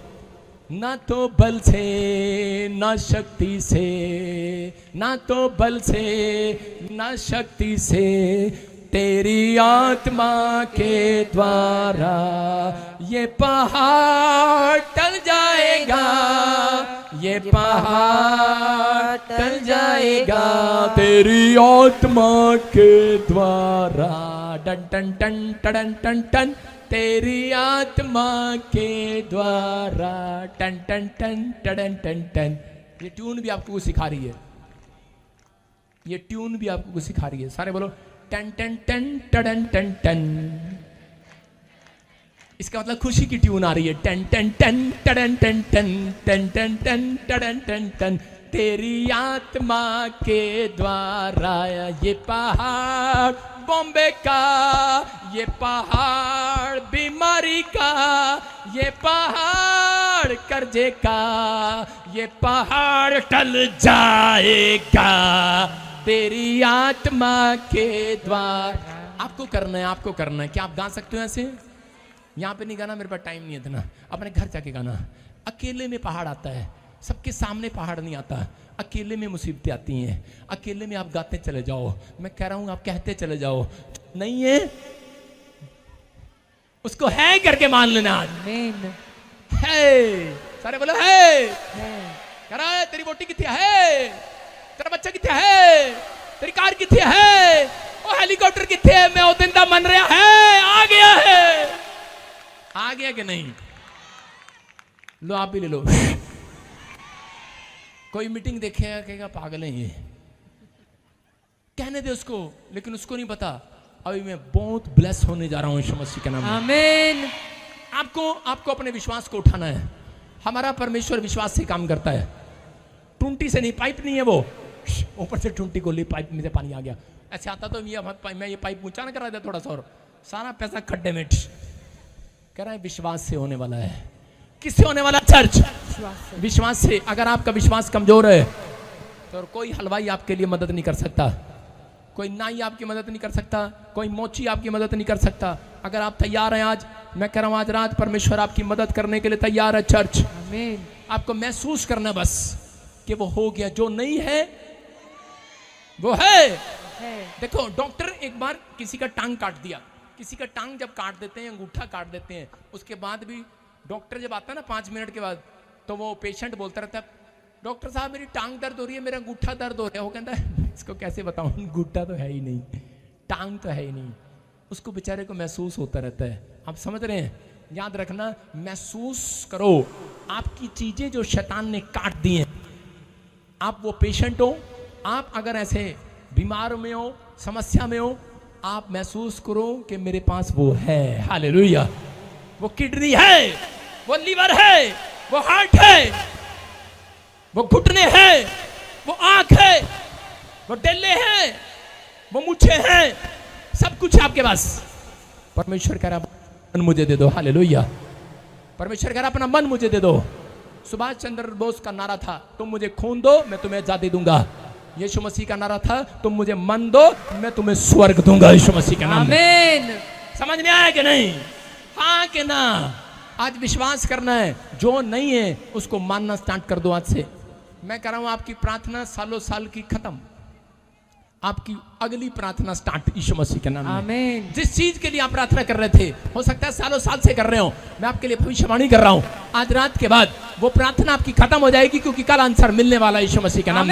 ना तो बल से, ना शक्ति से, ना तो बल से, ना शक्ति से, तेरी आत्मा के द्वारा ये पहाड़ टल जाएगा, ये पहाड़ टल जाएगा, तेरी आत्मा के द्वारा। टन टन टन टन टन टन, तेरी आत्मा के द्वारा। टन टन टन टन टन टन। ये ट्यून भी आपको सिखा रही है, ये ट्यून भी आपको सिखा रही है। सारे बोलो टन टन टन टन टन टन। इसका मतलब खुशी की ट्यून आ रही है। टन टन टन टन टन टन टन टन टन टन टन टन। तेरी आत्मा के द्वारा ये पहाड़ बॉम्बे का, ये पहाड़ बीमारी का, ये पहाड़ कर्जे का, ये पहाड़ टल जाएगा तेरी आत्मा के द्वारा। आपको करना है, आपको करना है। क्या आप गा सकते हो ऐसे? यहाँ पे नहीं गाना, मेरे पास टाइम नहीं है इतना, अपने घर जाके गाना। अकेले में पहाड़ आता है, सबके सामने पहाड़ नहीं आता। अकेले में मुसीबतें आती हैं, अकेले में आप गाते चले जाओ। मैं कह रहा हूं आप कहते चले जाओ, नहीं है उसको है करके मान लेना। आमीन। है, सारे बोलो है। कह रहा है तेरी बोटी कितनी है, तेरा बच्चा कितने है, तेरी कार कितनी है, ओ हेलीकॉप्टर कितने है, मैं वो जिंदा मन रहा है, आ गया है। आ गया कि नहीं? लो आप भी ले लो। कोई मीटिंग देखेगा कहेगा पागल है ये, कहने दे उसको, लेकिन उसको नहीं पता अभी मैं बहुत ब्लेस होने जा रहा हूं यीशु मसीह के नाम में। आमीन। आपको अपने विश्वास को उठाना है। हमारा परमेश्वर विश्वास से काम करता है, टूंटी से नहीं, पाइप नहीं है वो ऊपर से टूंटी को ली, पाइप में से पानी आ गया। ऐसे आता तो मैं ये पाइप ऊंचा ना करा देता थोड़ा सा और सारा पैसा खड्डे में। कह रहा है विश्वास से होने वाला है। किससे होने वाला? चर्च, विश्वास से। अगर आपका विश्वास कमजोर है तो कोई हलवाई आपके लिए मदद नहीं कर सकता, कोई नाई आपकी मदद नहीं कर सकता, कोई मोची आपकी मदद नहीं कर सकता। अगर आप तैयार हैं आज, मैं कह रहा हूं आज रात परमेश्वर आपकी मदद करने के लिए तैयार है। चर्च, आमीन। आपको महसूस करना बस कि वो हो गया, जो नहीं है वो है। देखो डॉक्टर एक बार किसी का टांग काट दिया, किसी का टांग जब काट देते हैं, अंगूठा काट देते हैं, उसके बाद भी डॉक्टर जब आता है ना 5 मिनट के बाद, तो वो पेशेंट बोलता रहता है डॉक्टर साहब मेरी टांग दर्द हो रही है, मेरा अंगूठा दर्द हो रहा है। वो कहता है इसको कैसे बताऊं, अंगूठा तो है ही नहीं, टांग तो है ही नहीं। उसको बेचारे को महसूस होता रहता है। आप समझ रहे हैं? याद रखना, महसूस करो आपकी चीजें जो शैतान ने काट दी हैं। आप वो पेशेंट हो, आप अगर ऐसे बीमार में हो, समस्या में हो, आप महसूस करो कि मेरे पास वो है। हालेलुया। वो किडनी है, वो लीवर है, वो हार्ट है, वो घुटने हैं, वो आंख है, वो डेले हैं, वो मुछे हैं, सब कुछ है आपके पास। परमेश्वर कह रहा मन मुझे दे दो। हालेलुया। परमेश्वर कह रहा अपना मन मुझे दे दो। सुभाष चंद्र बोस का नारा था तुम मुझे खून दो मैं तुम्हें आजादी दूंगा। यीशु मसीह का नारा था तुम मुझे मन दो मैं तुम्हें स्वर्ग दूंगा। यीशु मसीह के नाम में। आमीन। समझ में आया कि नहीं? हाँ कि ना? आज विश्वास करना है, जो नहीं है उसको मानना स्टार्ट कर दो आज से। मैं कह रहा हूं आपकी प्रार्थना सालों साल की खत्म, आपकी अगली प्रार्थना स्टार्ट यीशु मसीह के नाम में। आमीन। जिस चीज के लिए आप प्रार्थना कर रहे थे, हो सकता है सालों साल से कर रहे हो, मैं आपके लिए भविष्यवाणी कर रहा हूं, आज रात के बाद वो प्रार्थना आपकी खत्म हो जाएगी, क्योंकि कल आंसर मिलने वाला है यीशु मसीह के नाम में।